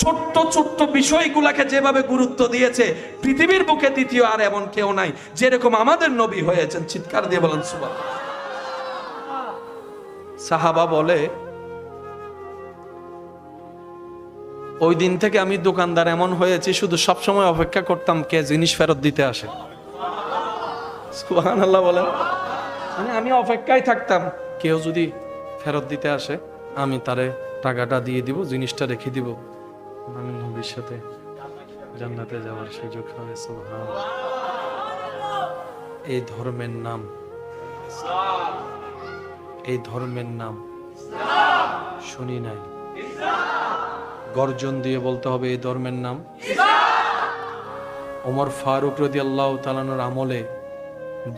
A: ছোট্ট ছোট্ট বিষয়গুলোকে যেভাবে গুরুত্ব দিয়েছে, পৃথিবীর বুকে দ্বিতীয় আর এমন কেউ নাই যেরকম আমাদের নবী হয়েছেন। চিৎকার দিয়ে বলেন সুবহানাল্লাহ। সাহাবা বলে, ওই দিন থেকে আমি দোকানদার এমন হয়েছি, শুধু সবসময় অপেক্ষা করতাম কে জিনিস ফেরত দিতে আসে। সুবহানাল্লাহ বলেন। মানে আমি অপেক্ষায় থাকতাম, কেউ যদি ফেরত দিতে আসে আমি তারে টাকাটা দিয়ে দিব, জিনিসটা রেখে দিব, আমি নবীর সাথে জান্নাতে যাওয়ার সুযোগ হবে। সুবহানাল্লাহ। এই ধর্মের নাম, এই ধর্মের নাম শুনি নাই, গর্জন দিয়ে বলতে হবে এই ধর্মের নাম। ওমর ফারুক রাদিয়াল্লাহু তাআলা আনহুর আমলে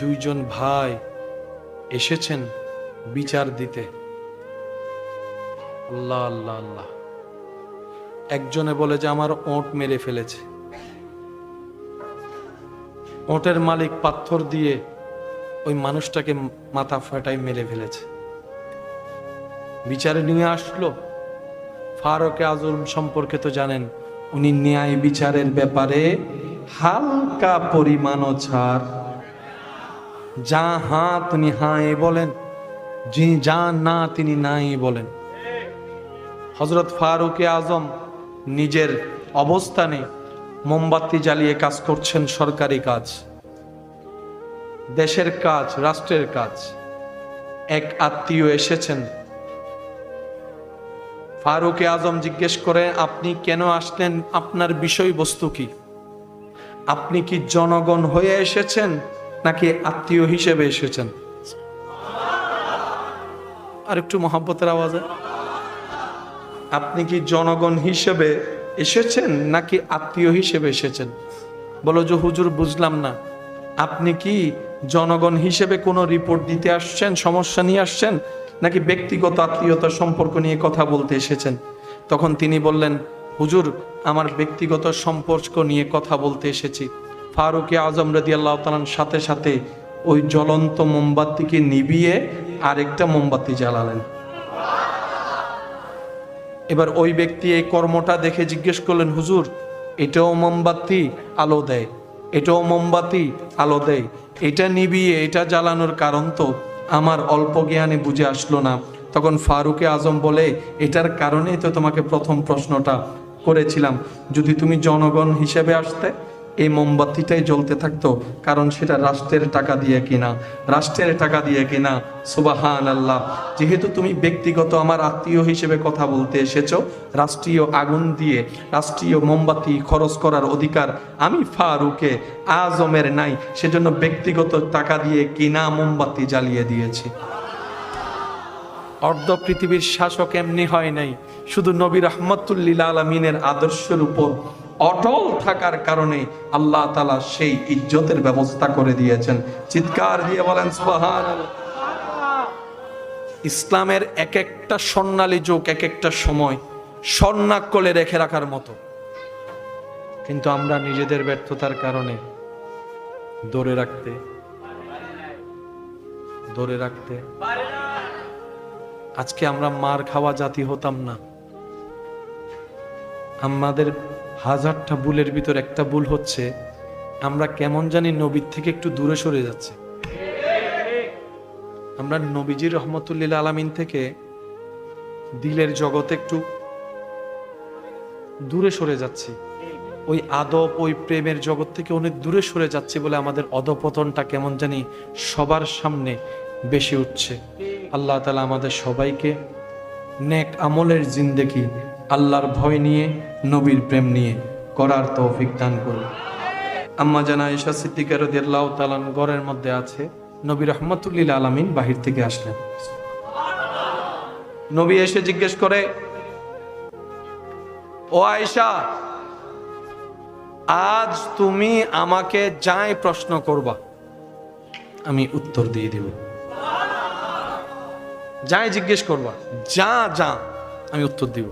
A: 2 জন ভাই এসেছেন বিচার দিতে। আল্লাহ আল্লাহ আল্লাহ। একজনে বলে যে আমার ওঁট মেরে ফেলেছে, ওঁটের মালিক পাথর দিয়ে ওই মানুষটাকে মাথা ফাটাই মেরে ফেলেছে। বিচারে নিয়ে আসলো। ফারুক আজম সম্পর্কে তো জানেন, উনি ন্যায় বিচারের ব্যাপারে হালকা পরিমাণও ছাড়, যা হ্যাঁ তিনি হাঁ বলেন, যা না তিনি নাই বলেন। হযরত ফারুক আজম নিজের অবস্থানে মোমবাতি জ্বালিয়ে কাজ করছেন, সরকারি কাজ। দেশের কাজ, রাষ্ট্রের কাজ। এক আত্মীয় এসেছেন, ফারুক আজম জিজ্ঞেস করে, আপনি কেন আসলেন, আপনার বিষয়বস্তু কি? আপনি কি জনগণ হয়ে এসেছেন নাকি আত্মীয় হিসেবে এসেছেন? আর একটু মহব্বতের আওয়াজে, আপনি কি জনগণ হিসেবে এসেছেন নাকি আত্মীয় হিসেবে এসেছেন? বলো যে হুজুর বুঝলাম না, আপনি কি জনগণ হিসেবে কোনো রিপোর্ট দিতে আসছেন, সমস্যা নিয়ে আসছেন, নাকি ব্যক্তিগত আত্মীয়তার সম্পর্ক নিয়ে কথা বলতে এসেছেন? তখন তিনি বললেন, হুজুর আমার ব্যক্তিগত সম্পর্ক নিয়ে কথা বলতে এসেছি। ফারুক আজম রাদিয়াল্লাহু তাআলার সাথে সাথে ওই জ্বলন্ত মোমবাতিকে নিভিয়ে আরেকটা মোমবাতি জ্বালালেন। এবার ওই ব্যক্তি এই কর্মটা দেখে জিজ্ঞেস করলেন, হুজুর এটাও মোমবাতি আলো দেয়, এটাও মোমবাতি আলো দেয়, এটা নিভিয়ে এটা জ্বালানোর কারণ তো আমার অল্প জ্ঞানে বুঝে আসলো না। তখন ফারুকে আজম বলে, এটার কারণেই তো তোমাকে প্রথম প্রশ্নটা করেছিলাম, যদি তুমি জনগণ হিসেবে আসতে এই মোমবাতিটাই জ্বলতে থাকতো, কারণ সেটা রাষ্ট্রের টাকা দিয়ে কিনা, রাষ্ট্রের টাকা দিয়ে কিনা। সুবহানাল্লাহ। যেহেতু তুমি ব্যক্তিগত আমার আত্মীয় হিসেবে কথা বলতে এসেছো, রাষ্ট্রীয় আগুন দিয়ে রাষ্ট্রীয় মোমবাতি খরচ করার অধিকার আমি ফারুকে আজমের নাই, সেজন্য ব্যক্তিগত টাকা দিয়ে কিনা মোমবাতি জ্বালিয়ে দিয়েছি। অর্ধ পৃথিবীর শাসক এমনি হয় নাই, শুধু নবী রাহমাতুল লিল আলামিনের আদর্শের উপর অটল থাকার কারণে আল্লাহ তাআলা সেই ইজ্জতের ব্যবস্থা করে দিয়েছেন। চিৎকার দিয়ে বলেন সুবহানাল্লাহ। ইসলামের এক একটা স্বর্ণালী যুগ, এক একটা সময় স্বর্ণাক্ষরে রেখে রাখার মতো, কিন্তু আমরা নিজেদের ব্যর্থতার কারণে ধরে রাখতে আজকে আমরা মার খাওয়া জাতি হতাম না। আমাদের হাজারটা ভুলের ভিতর একটা ভুল হচ্ছে, আমরা কেমন জানি নবীর থেকে একটু দূরে সরে যাচ্ছি। আমরা নবীজি রহমতুল্লিল আলামিন থেকে দিলের জগতে একটু দূরে সরে যাচ্ছি, ওই আদব ওই প্রেমের জগৎ থেকে অনেক দূরে সরে যাচ্ছি বলে আমাদের অধপতনটা কেমন জানি সবার সামনে বেশি উঠছে। আল্লাহ তাআলা আমাদের সবাইকে নেক আমলের জিন্দেগি, আল্লাহর ভয় নিয়ে, নবীর প্রেম নিয়ে করার তৌফিক দান করুন। আম্মা জান আয়েশা সিদ্দিকা রাদিয়াল্লাহু তাআলা ঘরের মধ্যে আছে, নবী রাহমাতুল্লিল আলামিন বাহির থেকে আসলেন। নবী এসে জিজ্ঞেস করে, ও আয়েশা, আজ তুমি আমাকে যাই প্রশ্ন করবা আমি উত্তর দিয়ে দেব। যাই জিজ্ঞেস করবা, যা যা আমি উত্তর দিব।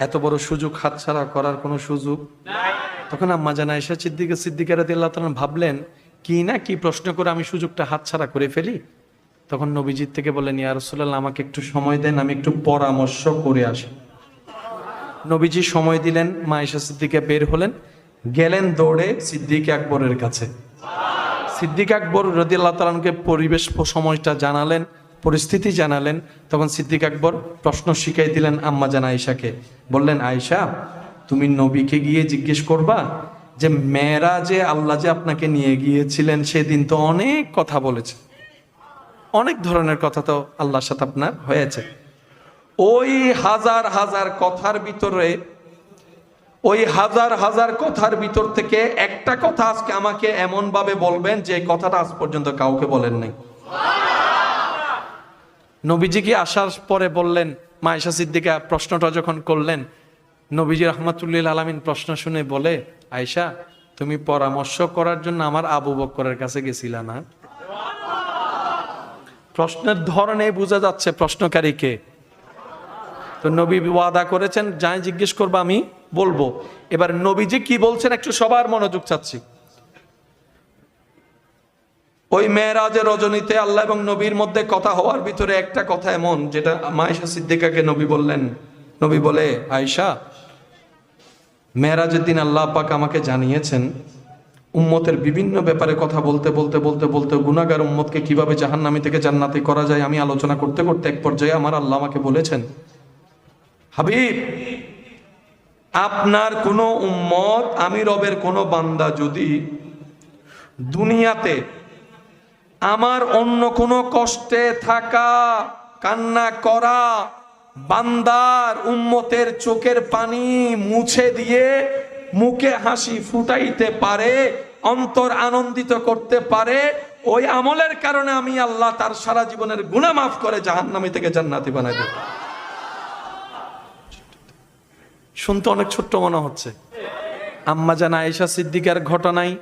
A: এত বড় সুযোগ হাতছাড়া করার কোনো সুযোগ নাই। তখন আম্মা জান আয়েশা সিদ্দিকা রাদিয়াল্লাহু তাআলা ভাবলেন, কি না কি প্রশ্ন করে আমি সুযোগটা হাতছাড়া করে ফেলি। তখন নবীজির থেকে বললেন, ইয়া রাসূলুল্লাহ আমাকে একটু সময় দেন, আমি একটু পরামর্শ করে আসি। নবীজি সময় দিলেন, মা আয়েশা সিদ্দিকা বের হলেন, গেলেন দৌড়ে সিদ্দিক আকবরের কাছে। সিদ্দিক আকবর রাদিয়াল্লাহু তাআলাকে পরিবেশ সময়টা জানালেন, পরিস্থিতি জানালেন। তখন সিদ্দিক আকবর প্রশ্ন শিখাই দিলেন আম্মা জান আয়েশাকে। বললেন, আয়েশা তুমি নবীকে গিয়ে জিজ্ঞেস করবা যে মেরাজে আল্লাহ যে আপনাকে নিয়ে গিয়েছিলেন, সেদিন তো অনেক কথা বলেছে, অনেক ধরনের কথা তো আল্লাহর সাথে আপনার হয়েছে। ওই হাজার হাজার কথার ভিতরে, ওই হাজার হাজার কথার ভিতর থেকে একটা কথা আজকে আমাকে এমন ভাবে বলবেন যে কথাটা আজ পর্যন্ত কাউকে বলেন নাই। নবীজি কি আসার পরে বললেন, মা আয়েশা সিদ্দিকা প্রশ্নটা যখন করলেন, নবীজি রাহমাতুল্লিল আলামিন প্রশ্ন শুনে বলে, আয়েশা তুমি পরামর্শ করার জন্য আমার আবু বকরের কাছে গেছিলা না? প্রশ্নের ধরনে বোঝা যাচ্ছে প্রশ্নকারী কে। তো নবী ওয়াদা করেছেন, যাই জিজ্ঞেস করবো আমি বলবো। এবার নবীজি কি বলছেন একটু সবার মনোযোগ চাচ্ছি। ওই মেরাজের রজনীতে আল্লাহ এবং নবীর মধ্যে কথা হওয়ার ভিতরে একটা কথা এমন, যেটা মা আয়েশা সিদ্দিকাকে নবী বললেন। নবী বলে, আয়েশা মেরাজের দিন আল্লাহ পাক আমাকে জানিয়েছেন উম্মতের বিভিন্ন ব্যাপারে কথা বলতে বলতে বলতে বলতে গুনাহগার উম্মতকে কিভাবে জাহান্নামী থেকে জান্নাতি করা যায় আমি আলোচনা করতে করতে এক পর্যায়ে আমার আল্লাহ আমাকে বলেছেন, হাবিব আপনার কোন উম্মত, আমি রবের কোন বান্দা যদি দুনিয়াতে আমার অন্য কোনো কষ্টে থাকা, কান্না করা, বান্দার উম্মতের চোখের পানি মুছে দিয়ে মুখে হাসি ফুটাইতে পারে, অন্তর আনন্দিত করতে পারে, ওই আমলের কারণে আমি আল্লাহ তার সারা জীবনের গুনাহ মাফ করে জাহান্নামী থেকে জান্নাতি বানাই দেব। শুনতে অনেক ছোট্ট মনে হচ্ছে। আম্মা জান আয়েশা সিদ্দিকার ঘটনায়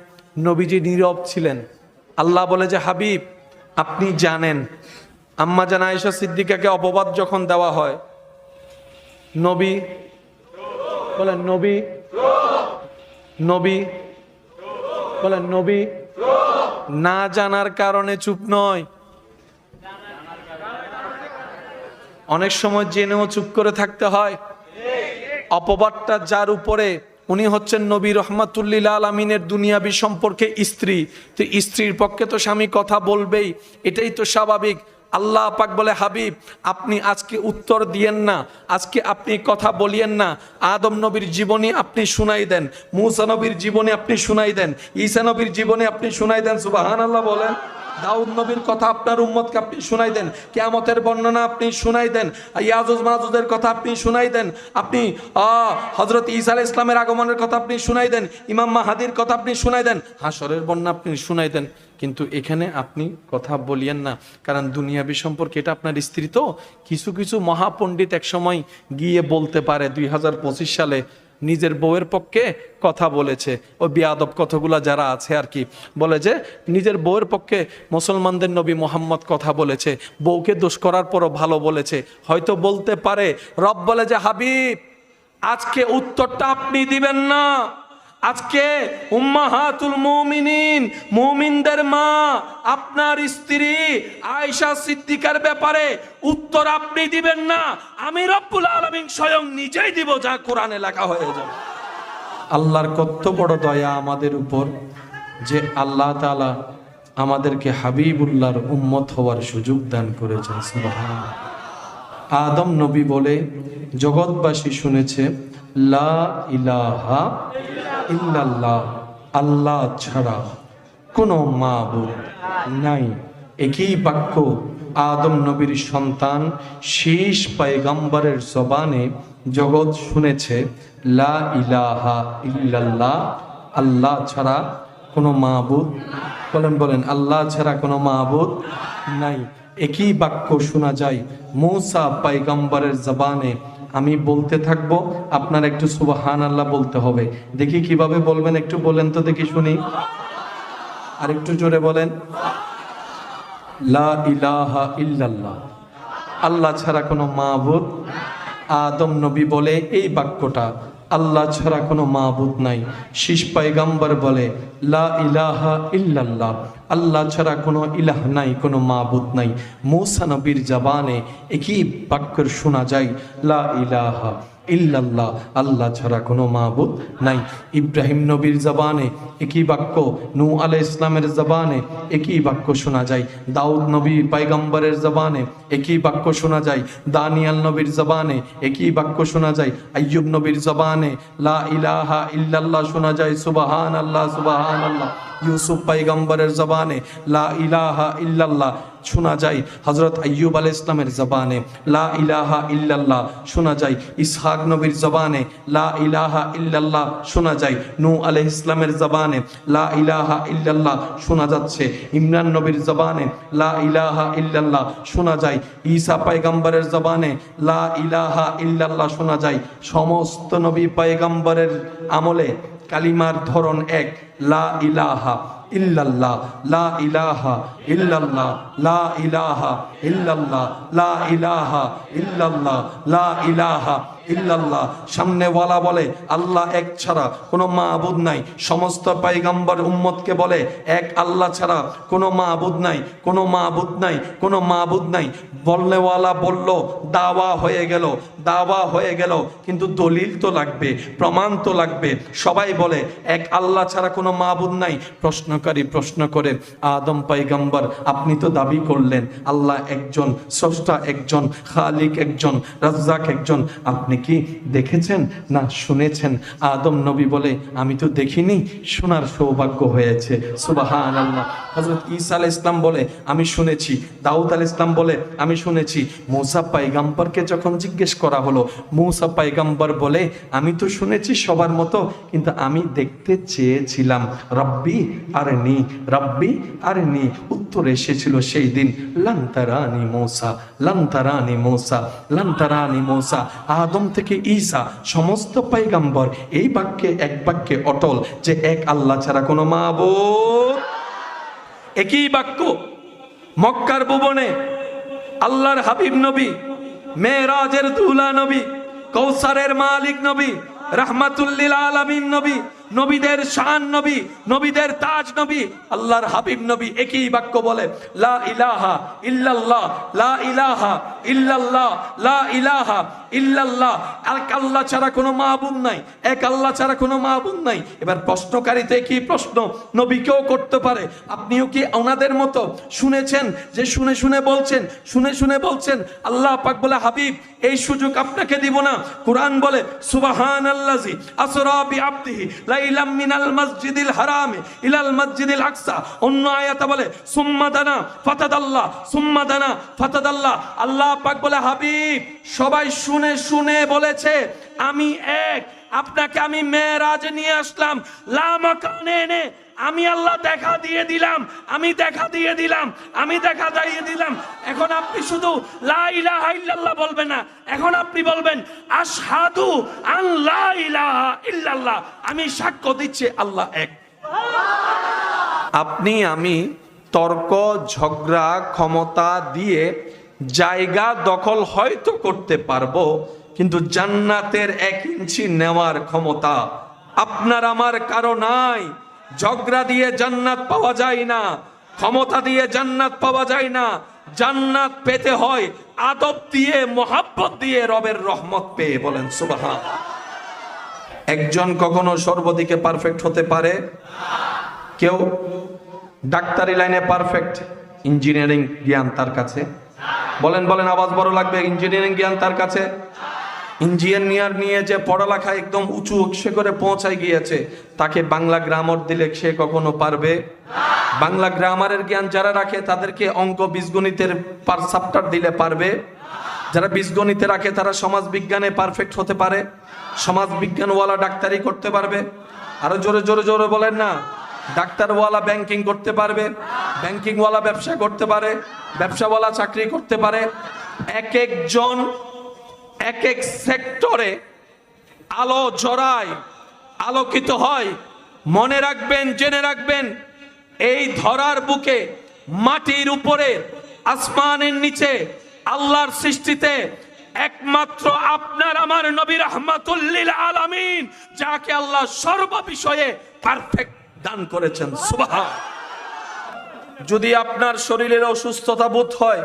A: নবীজি নীরব ছিলেন। আল্লাহ বলে যে হাবিব আপনি জানেন, আম্মা জান আয়েশা সিদ্দিকাকে অপবাদ যখন দেওয়া হয়, নবী বলেন নবী, নবী বলেন নবী না জানার কারণে চুপ নয়, অনেক সময় জেনেও চুপ করে থাকতে হয়। অপবাদটা যার উপরে, উনি হচ্ছেন নবী রহমাতুল্লিল আলামিনের দুনিয়াবী সম্পর্কে স্ত্রী, তো স্ত্রীর পক্ষে তো স্বামী কথা বলবেই, এটাই তো স্বাভাবিক। আল্লাহ পাক বলে হাবিব আপনি আজকে উত্তর দিয়েন না, আজকে আপনি কথা বলিয়েন না, আদম নবীর জীবনী আপনি শুনাই দেন, মূসা নবীর জীবনী আপনি শুনাই দেন, ঈসা নবীর জীবনী আপনি শুনাই দেন, সুবহানাল্লাহ বলেন। দাউদ নবীর কথা আপনার উম্মতকে আপনি শুনাই দেন, কিয়ামতের বর্ণনা আপনি শুনাই দেন, ইয়াজুজ মাজুজের কথা আপনি শুনাই দেন, আপনি হযরত ঈসা আলাইহিস সালামের আগমনের কথা আপনি শুনাই দেন, ইমাম মাহাদির কথা আপনি শুনাই দেন, হাশরের বর্ণনা আপনি শুনাই দেন, কিন্তু এখানে আপনি কথা বলিয়েন না, কারণ দুনিয়াবী সম্পর্কে এটা আপনার স্ত্রী। তো কিছু কিছু মহাপণ্ডিত এক সময় গিয়ে বলতে পারে 2025 সালে নিজের বউয়ের পক্ষে কথা বলেছে, ওই বিয়াদব কথাগুলা যারা আছে আর কি, বলে যে নিজের বউয়ের পক্ষে মুসলমানদের নবী মোহাম্মদ কথা বলেছে, বউকে দোষ করার পরও ভালো বলেছে, হয়তো বলতে পারে। রব বলে যে হাবিব আজকে উত্তরটা আপনি দিবেন না, আজকে উম্মাহাতুল মুমিনিন, মুমিনদের মা আপনার স্ত্রী আয়েশা সিদ্দিকার ব্যাপারে উত্তর আপনি দিবেন না, আমি রব্বুল আলামিন স্বয়ং নিজেই দিব, যা কোরআনে লেখা হয়ে যাবে। আল্লাহর কত বড় দয়া আমাদের উপর যে আল্লাহ তাআলা আমাদেরকে হাবিবুল্লাহর উম্মত হওয়ার সুযোগ দান করেছেন। সুবহানাল্লাহ। আদম নবী বলে জগৎবাসী শুনেছে লা ইলাহা ইল্লাল্লাহ, আল্লাহ ছাড়া কোনো মাবুদ নাই। একই বাক্য আদম নবীর সন্তান শেষ পয়গম্বরের জবানে জগৎ শুনেছে লা ইলাহা ইল্লাল্লাহ, আল্লাহ ছাড়া কোনো মাবুদ, বলেন বলেন আল্লাহ ছাড়া কোনো মাবুদ নাই। একই বাক্য শোনা যায় মূসা পয়গম্বরের জবানে। আমি বলতে থাকবো, আপনার একটু সুবহানাল্লাহ বলতে হবে। দেখি কিভাবে বলবেন, একটু বলেন তো দেখি শুনি, আর একটু জোরে বলেন। লা ইলাহা ইল্লাল্লাহ, আল্লাহ ছাড়া কোনো মাবুদ। আদম নবী বলে এই বাক্যটা, আল্লাহ ছাড়া কোনো মাবুদ নাই। শীষ পয়গম্বর বলে লা ইলাহা ইল্লাল্লাহ, আল্লাহ ছাড়া কোনো ইলাহ নাই, কোনো মাবুদ নাই। মূসা নবীর জবানে একই বাক্য শোনা যায় লা ইলাহা ইল্লাল্লাহ, আল্লাহ ছাড়া কোনো মাবুদ নাই। ইব্রাহিম নবীর জবানে একই বাক্য, নূহ আলাইহিস সালামের জবানে একই বাক্য শোনা যায়, দাউদ নবী পয়গম্বরের জবানে একই বাক্য শোনা যায়, দানিয়াল নবীর জবানে একই বাক্য শোনা যায়, আইয়ুব নবীর জবানে লা ইলাহা ইল্লাল্লাহ শোনা যায়। সুবহানাল্লাহ সুবহানাল্লাহ। ইউসুফ পয়গম্বরের জবানে লা ইলাহা ইল্লাল্লাহ শোনা যায়, হযরত আইয়ুব আলাইহিস সালামের জবানে লা ইলাহা ইল্লাল্লাহ শোনা যায়, ইসহাক নবীর জবানে লা ইলাহা ইল্লাল্লাহ শোনা যায়, নূহ আলাইহিস সালামের জবানে লা ইলাহা ইল্লাল্লাহ শোনা যাচ্ছে, ইমরান নবীর জবানে লা ইলাহা ইল্লাল্লাহ শোনা যায়, ঈসা পয়গম্বরের জবানে লা ইলাহা ইল্লাল্লাহ শোনা যায়। সমস্ত নবী পয়গম্বরের আমলে কালিমার ধরন এক, লা ইলাহা ইল্লাল্লাহ, লা ইলাহা ইল্লাল্লাহ, লা ইলাহা ইল্লাল্লাহ, লা ইলাহা ইল্লাল্লাহ, লা ইলাহা ইল্লাল্লাহ। সামনেওয়ালা বলে আল্লাহ এক ছাড়া কোনো মাবুদ নাই, সমস্ত পয়গম্বর উম্মতকে বলে এক আল্লাহ ছাড়া কোনো মাবুদ নাই, কোনো মাবুদ নাই, কোনো মাবুদ নাই। বলনেওয়ালা বলল, দাওয়া হয়ে গেল, দাওয়া হয়ে গেল, কিন্তু দলিল তো লাগবে, প্রমাণ তো লাগবে। সবাই বলে এক আল্লাহ ছাড়া কোনো মাবুদ নাই। প্রশ্নকারী প্রশ্ন করে, আদম পয়গম্বর আপনি তো দাবি করলেন আল্লাহ একজন, স্রষ্টা একজন, খালিক একজন, রাজ্জাক একজন, আপনি আপনি কি দেখেছেন না শুনেছেন? আদম নবী বলে, আমি তো দেখিনি, শোনার সৌভাগ্য হয়েছে। সুবহানাল্লাহ। হযরত ঈসা আলাইহিস সালাম বলে, আমি শুনেছি। দাউদ আলাইহিস সালাম বলে, আমি শুনেছি। মূসা পয়গম্বরকে যখন জিজ্ঞেস করা হলো, মূসা পয়গম্বর বলে, আমি তো শুনেছি সবার মতো, কিন্তু আমি দেখতে চেয়েছিলাম। রব্বি আরনি, রব্বি আরনি। উত্তর এসেছিল সেই দিন, লান তারানি মূসা, লান তারানি মূসা, লান তারানি মূসা। আদম থেকে ঈসা সমস্ত পয়গম্বর এই বাক্যে, এক বাক্যে অটল যে এক আল্লাহ ছাড়া কোনো মাবুদ। একই বাক্য মক্কার ভুবনে আল্লাহর হাবিব নবী, মেরাজের দুলা নবী, কৌসারের মালিক নবী, রাহমাতুল লিল আলামিন নবী, নবীদের শান নবী, নবীদের তাজ নবী, আল্লাহর হাবিব নবী একই বাক্য বলে, লা ইলাহা ইল্লাল্লাহ, লা ইলাহা ইল্লাল্লাহ, লা ইলাহা ইল্লাল্লাহ। এক আল্লাহ ছাড়া কোনো মাবুদ নাই, এক আল্লাহ ছাড়া কোনো মাবুদ নাই। এবার প্রশ্নকারীতে কি প্রশ্ন নবীকেও করতে পারে, আপনিও কি ওনাদের মতো শুনেছেন যে শুনে শুনে বলছেন, শুনে শুনে বলছেন? আল্লাহ পাক বলে, হাবিব এই সুযোগ আপনাকে দিব না। কুরআন বলে, সুবহানাল্লাযী আসরা বিআবদিহি লাইলাম মিনাল মসজিদিল হারাম ইলাল মসজিদিল আকসা। অন্য আয়াতে বলে, সুম্মা দানা ফাতাদাল্লাহ, সুম্মা দানা ফাতাদাল্লাহ। আল্লাহ পাক বলে, হাবিব সবাই শুনে শুনে বলেছে আমি এক, আপনাকে আমি মেরাজে নিয়ে আসলাম, লা মাকানে এনে আমি আল্লাহ দেখা দিয়ে দিলাম, আমি দেখা দিয়ে দিলাম, আমি দেখা দিয়ে দিলাম। এখন আপনি শুধু লা ইলাহা ইল্লাল্লাহ বলবেন না, এখন আপনি বলবেন আশহাদু আন লা ইলাহা ইল্লাল্লাহ, আমি সাক্ষ্য দিচ্ছি আল্লাহ এক। আপনি আমি তর্ক ঝগড়া ক্ষমতা দিয়ে জায়গা দখল হয়তো করতে পারবো, কিন্তু জান্নাতের 1 ইঞ্চি নেওয়ার ক্ষমতা আপনার আমার কারো নাই। ঝগড়া দিয়ে জান্নাত পাওয়া যায় না, ক্ষমতা দিয়ে জান্নাত পাওয়া যায় না। জান্নাত পেতে হয় আদব দিয়ে, মোহাব্বত দিয়ে, রবের রহমত পেয়ে। বলেন সুবহান। একজন কখনো সর্বদিকে পারফেক্ট হতে পারে? কেউ ডাক্তারি লাইনে পারফেক্ট, ইঞ্জিনিয়ারিং জ্ঞান তার কাছে? বলেন বলেন, আওয়াজ বড় লাগবে। ইঞ্জিনিয়ারিং জ্ঞান তার কাছে? ইঞ্জিনিয়ার নিয়ে যে পড়ালেখা একদম উঁচু সে করে পৌঁছায় গিয়েছে, তাকে বাংলা গ্রামার দিলে সে কখনো পারবে? বাংলা গ্রামারের জ্ঞান যারা রাখে তাদেরকে অঙ্ক বীজগণিতের চ্যাপ্টার দিলে পারবে? যারা বীজগণিতে রাখে তারা সমাজ বিজ্ঞানে পারফেক্ট হতে পারে? সমাজ বিজ্ঞানওয়ালা ডাক্তারি করতে পারবে? আরো জোরে জোরে জোরে বলেন না। ডাক্তারওয়ালা ব্যাংকিং করতে পারবে, ব্যাংকিংওয়ালা ব্যবসা করতে পারে, ব্যবসাওয়ালা চাকরি করতে পারে। এক একজন এক এক সেক্টরে আলো জড়ায়, আলোকিত হয়। মনে রাখবেন, জেনে রাখবেন, এই ধরার বুকে, মাটির উপরে, আসমানের নিচে, আল্লাহর সৃষ্টিতে একমাত্র আপনার আমার নবী রাহমাতুল লিল আলামিন, যাকে আল্লাহ সর্ব বিষয়ে পারফেক্ট দান করেছেন। সুবহান। যদি আপনার শরীরের অসুস্থতা বোধ হয়,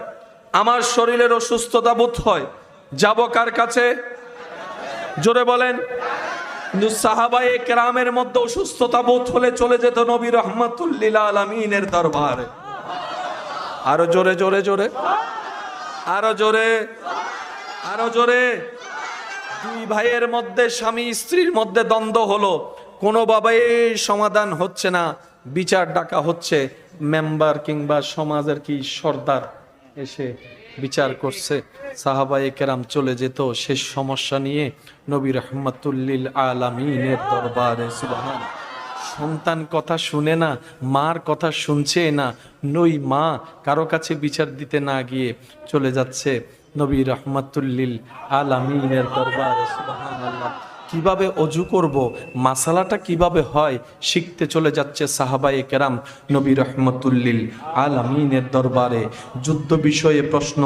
A: আমার শরীরের অসুস্থতা বোধ হয়, যাব কার কাছে? জোরে বলেন। কিন্তু সাহাবায়ে কেরামের মধ্যে অসুস্থতা বোধ হলে চলে যেত নবী রাহমাতুল লিল আলামিনের দরবারে। আরো জোরে জোরে জোরে, আরো জোরে, আরো জোরে। দুই ভাইয়ের মধ্যে, স্বামী স্ত্রীর মধ্যে দ্বন্দ্ব হলো, কোনোভাবেই সমাধান হচ্ছে না, বিচার ডাকা হচ্ছে। মেম্বার কিংবা সমাজের কি সর্দার এসে বিচার করছে। সাহাবায়ে কেরাম চলে যেত শেষ সমস্যা নিয়ে নবী রাহমাতুল লিল আলামিনের দরবারে। সুবহান। সন্তান কথা শুনে না, মার কথা শুনছে না, নই মা কারো কাছে বিচার দিতে না গিয়ে চলে যাচ্ছে নবী রাহমাতুল লিল আলামিনের দরবারে। সুবহানাল্লাহ। কিভাবে অজু করব, মাসালাটা কিভাবে হয় শিখতে চলে যাচ্ছে সাহাবায়ে কেরাম নবী রাহমাতুল লিল আলামিনের দরবারে। যুদ্ধ বিষয়ে প্রশ্ন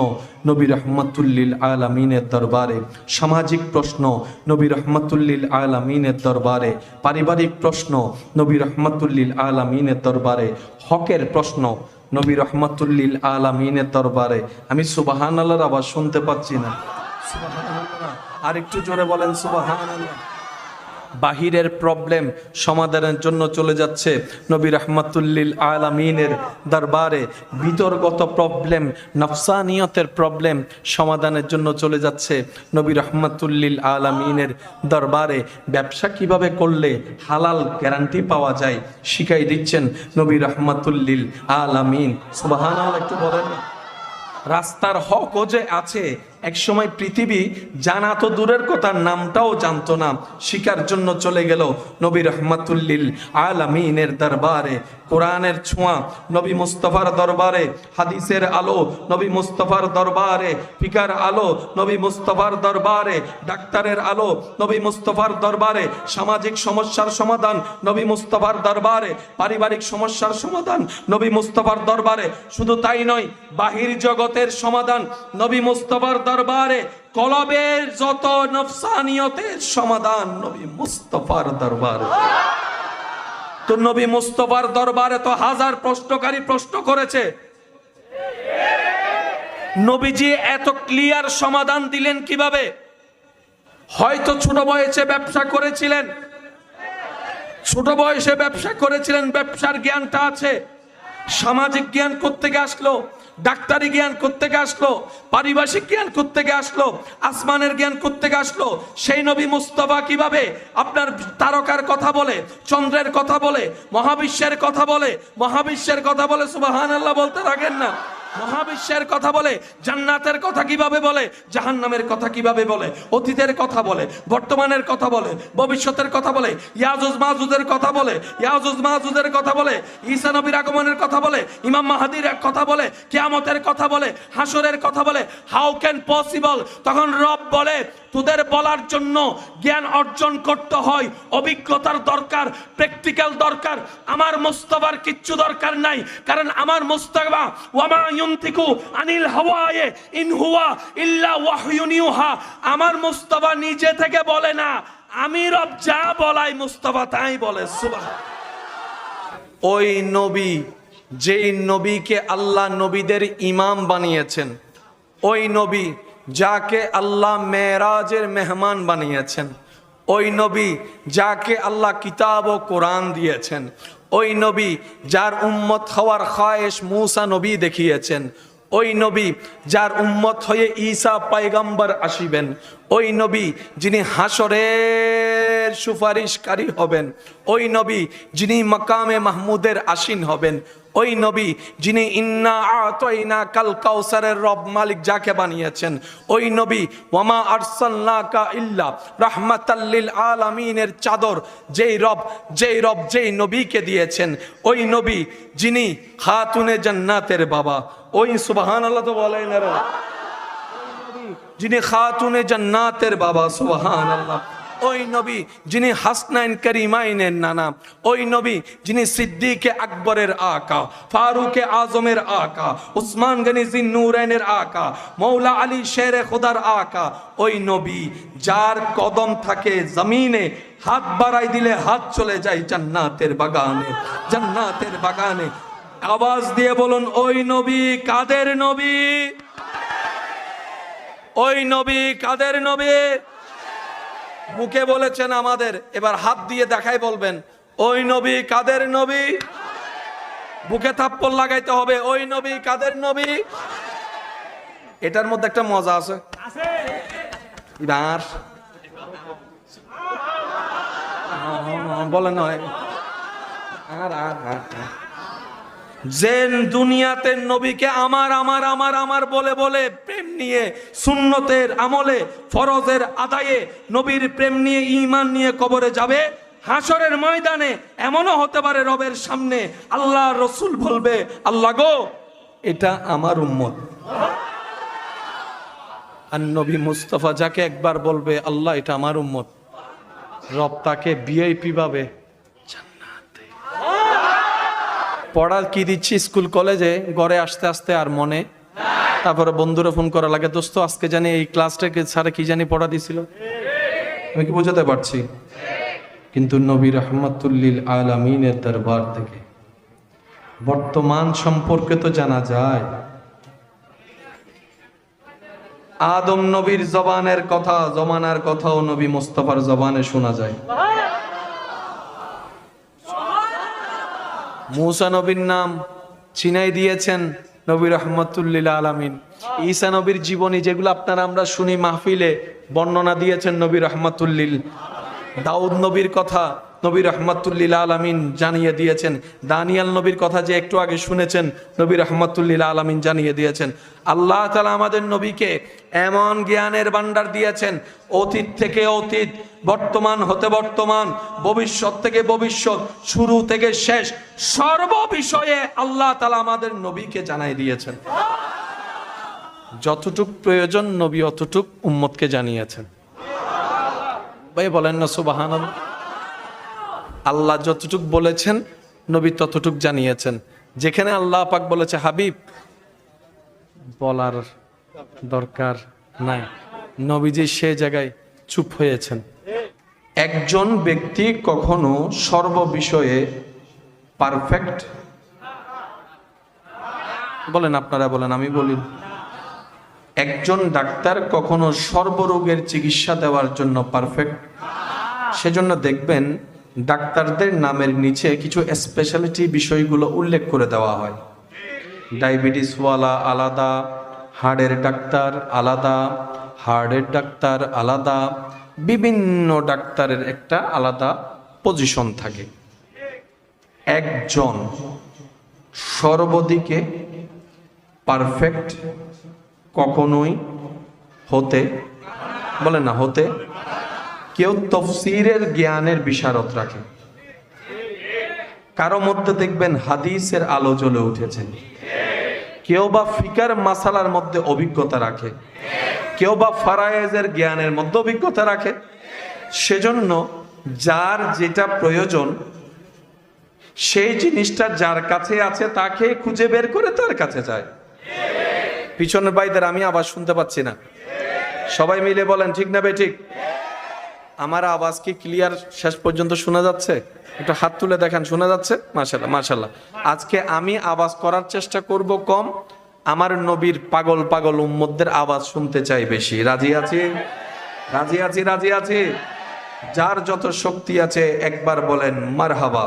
A: নবী রাহমাতুল লিল আলামিনের দরবারে, সামাজিক প্রশ্ন নবী রাহমাতুল লিল আলামিনের দরবারে, পারিবারিক প্রশ্ন নবী রাহমাতুল লিল আলামিনের দরবারে, হকের প্রশ্ন নবী রাহমাতুল লিল আলামিনের দরবারে। আমি সুবহানাল্লাহর আওয়াজ শুনতে পাচ্ছি না। সুবহানাল্লাহ। আর একটু জোরে বলেন সুবহানাল্লাহ। বাহিরের প্রবলেম সমাধানের জন্য চলে যাচ্ছে নবী রাহমাতুল্লিল আলামিনের দরবারে, ভিতরগত প্রবলেম নফসানিয়তের প্রবলেম সমাধানের জন্য চলে যাচ্ছে নবী রাহমাতুল্লিল আলামিনের দরবারে। ব্যবসা কিভাবে করলে হালাল গ্যারান্টি পাওয়া যায় শিখাই দিচ্ছেন নবী রাহমাতুল্লিল আলামিন। সুবহানাল্লাহ, একটু বলেন না। রাস্তার হকও যে আছে, একসময় পৃথিবী জানা তো দূরের কথা, নামটাও জানতো না, শিকার জন্য চলে গেল নবী রাহমাতুল্লিল আলামিনের দরবারে। কোরআনের ছোঁয়া নবী মুস্তাফার দরবারে, হাদিসের আলো নবী মুস্তাফার দরবারে, ফিকার আলো নবী মুস্তাফার দরবারে, ডাক্তারের আলো নবী মুস্তাফার দরবারে, সামাজিক সমস্যার সমাধান নবী মুস্তাফার দরবারে, পারিবারিক সমস্যার সমাধান নবী মুস্তাফার দরবারে। শুধু তাই নয়, বাহির জগতের সমাধান নবী মুস্তাফার দরবারে, কলবের যত নফসানিয়তের সমাধান নবী মুস্তাফার দরবারে। তো নবী মুস্তাফার দরবারে তো হাজার প্রশ্নকারী প্রশ্ন করেছে, নবীজি এত ক্লিয়ার সমাধান দিলেন কিভাবে? হয়তো ছোট বয়সে ব্যবসা করেছিলেন, ব্যবসার জ্ঞানটা আছে। সামাজিক জ্ঞান কোত্থেকে আসলো? ডাক্তারি জ্ঞান কোত্থেকে আসলো? পারিভাষিক জ্ঞান কোত্থেকে আসলো? আসমানের জ্ঞান কোত্থেকে আসলো? সেই নবী মুস্তাফা কিভাবে আপনার তারকার কথা বলে, চন্দ্রের কথা বলে, মহাবিশ্বের কথা বলে, সুবহানাল্লাহ বলতে থাকেন না। মহাবিশ্বের কথা বলে, জান্নাতের কথা কিভাবে বলে, জাহান্নামের কথা কিভাবে বলে, অতীতের কথা বলে, বর্তমানের কথা বলে, ভবিষ্যতের কথা বলে, ইয়াজুজ মাজুজের কথা বলে, ঈসা নবীর আগমনের কথা বলে, ইমাম মাহদীর কথা বলে, কিয়ামতের কথা বলে, হাসরের কথা বলে। How can possible? তখন রব বলে, তোদের বলার জন্য জ্ঞান অর্জন করতে হয়, অভিজ্ঞতার দরকার, প্র্যাকটিক্যাল দরকার। আমার মুস্তাফার কিচ্ছু দরকার নাই, কারণ আমার মুস্তাফা ওয়ামা ইউনতিকু আনিল হাওয়ায়ে ইন হুয়া ইল্লা ওয়াহয়ুন ইউহা। আমার মুস্তাফা নিজে থেকে বলে না, আমি রব যা বলাই মুস্তাফা তাই বলে। সুবহানাল্লাহ। ওই নবী, যেই নবীকে আল্লাহ নবীদের ইমাম বানিয়েছেন, ওই নবী যাকে আল্লাহ মেরাজের মেহমান বানিয়েছেন, ওই নবী যাকে আল্লাহ কিতাব ও কোরআন দিয়েছেন, ওই নবী যার উম্মত হওয়ার খায়েশ মুসা নবী দেখিয়েছেন, ওই নবী যার উম্মত হয়ে ঈসা পয়গম্বর আসিবেন, ওই নবী যিনি হাসরের সুপারিশকারী হবেন, ওই নবী যিনি মাকামে মাহমুদের আসীন হবেন, ওই নবী যিনি ইন্না আতাইনা কাল কাউসারের রব মালিক যাকে বানিয়েছেন, ওই নবী ওয়ামা আরসালনাকা ইল্লা রাহমাতাল লিল আলামিনের চাদর যেই নবীকে দিয়েছেন, ওই নবী যিনি খাতুনে জান্নাতের বাবা, ওই সুবহানাল্লাহ তো বলেন না, যিনি খাতুনে জান্নাতের বাবা, সুবহানাল্লাহ। ওই নবী যিনি হাসনাইন করিমাইনের নানা, ওই নবী যিনি সিদ্দিকে আকবরের আকা, ফারুকে আজমের আকা, উসমান গনি জিন্নুরাইনের আকা, মৌলা আলী শেরে খুদার আকা, ওই নবী যার কদম থাকে জমিনে, হাত বাড়াই দিলে হাত চলে যায় জান্নাতের বাগানে। আওয়াজ দিয়ে বলুন, ওই নবী কাদের নবী? ওই নবী কাদের নবী? মুখে বলেছেন আমাদের, এবার হাত দিয়ে দেখাই বলবেন, ওই নবী কাদের নবী? বুকে থাপ্পড় লাগাইতে হবে, ওই নবী কাদের নবী? এটার মধ্যে একটা মজা আছে। বলেন যেন দুনিয়াতে নবীকে আমার বলে বলে প্রেম নিয়ে, সুন্নতের আমলে, ফরজের আদায়ে নবীর প্রেম নিয়ে, ঈমান নিয়ে কবরে যাবে, হাসরের ময়দানে এমনও হতে পারে রবের সামনে আল্লাহ রসুল বলবে, আল্লাহ গো এটা আমার উম্মত। আর নবী মুস্তাফা যাকে একবার বলবে আল্লাহ এটা আমার উম্মত, রব তাকে ভিআইপি পাবে জান্নাতে। পড়া কি দিচ্ছি স্কুল কলেজে, ঘরে আসতে আসতে আর মনে, তারপরে বন্ধুরা ফোন করা লাগে, দোস্ত আজকে জানি এই ক্লাসটাকে স্যারে কি জানি পড়া দিছিল। আমি কি বোঝাতে পারছি? কিন্তু নবী রাহমাতুল্লিল আলামিনের দরবার থেকে বর্তমান সম্পর্কে তো জানা যায়। আদম নবীর জবানের কথা, জমানার কথাও নবী মুস্তাফার জবানে শোনা যায়। মূসা নবীর নাম চিনাই দিয়েছেন নবী রাহমাতুল লিল আলামিন। ঈসা নবীর জীবনী যেগুলো আপনারা আমরা শুনি মাহফিলে, বর্ণনা দিয়েছেন নবী রাহমাতুল লিল। দাউদ নবীর কথা নবী রাহমাতুল লিল আলামিন জানিয়ে দিয়েছেন। দানিয়েল নবীর কথা যে একটু আগে শুনেছেন, নবী রাহমাতুল লিল আলামিন জানিয়ে দিয়েছেন। আল্লাহ তাআলা আমাদের নবীকে এমন জ্ঞানের ভান্ডার দিয়েছেন, অতীত থেকে অতীত, বর্তমান হতে বর্তমান, ভবিষ্যৎ থেকে ভবিষ্যৎ, শুরু থেকে শেষ, সর্ব বিষয়ে আল্লাহ তাআলা আমাদের নবীকে জানিয়ে দিয়েছেন। যতটুক প্রয়োজন নবী অতটুক উম্মতকে জানিয়েছেন। ভাই বলেন না সুবহানাল্লাহ। আল্লাহ যতটুক বলেছেন নবী ততটুক জানিয়েছেন। যেখানে আল্লাহ পাক বলেছে হাবিব বলার দরকার নাই, নবীজি সে জায়গায় চুপ হয়েছেন। একজন ব্যক্তি কখনো সর্ব বিষয়ে পারফেক্ট, বলেন আপনারা বলেন, আমি বলি। একজন ডাক্তার কখনো সর্বরোগের চিকিৎসা দেওয়ার জন্য পারফেক্ট। সেজন্য দেখবেন ডাক্তারদের নামের নিচে কিছু স্পেশালিটি বিষয়গুলো উল্লেখ করে দেওয়া হয়। ডায়াবেটিসওয়ালা আলাদা, হার্টের ডাক্তার আলাদা, হার্টের ডাক্তার আলাদা, বিভিন্ন ডাক্তারের একটা আলাদা পজিশন থাকে। একজন সর্বদিকে পারফেক্ট কখনোই হতে, বলে না হতে। কেউ তাফসীরের জ্ঞানের বিশারদ রাখে, কারো মধ্যে দেখবেন হাদিসের আলো জ্বলে উঠেছে, কেউ বা ফিকার মাসালার মধ্যে অভিজ্ঞতা রাখে, কেউ বা ফারায়েজের জ্ঞানের মধ্যে অভিজ্ঞতা রাখে। সেজন্য যার যেটা প্রয়োজন সেই জিনিসটা যার কাছে আছে তাকে খুঁজে বের করে তার কাছে যায়। পিছনের ভাইদের আমি আওয়াজ শুনতে পাচ্ছি না, সবাই মিলে বলেন ঠিক না বেঠিক? আমার আওয়াজ কি ক্লিয়ার শেষ পর্যন্ত শোনা যাচ্ছে? একটু হাত তুলে দেখেন, শোনা যাচ্ছে? মাশাআল্লাহ মাশাআল্লাহ। আজকে আমি আওয়াজ করার চেষ্টা করব কম, আমার নবীর পাগল পাগল উম্মতদের আওয়াজ শুনতে চাই বেশি। রাজি আছি? রাজি আছি? রাজি আছি? যার যত শক্তি আছে একবার বলেন মারহাবা।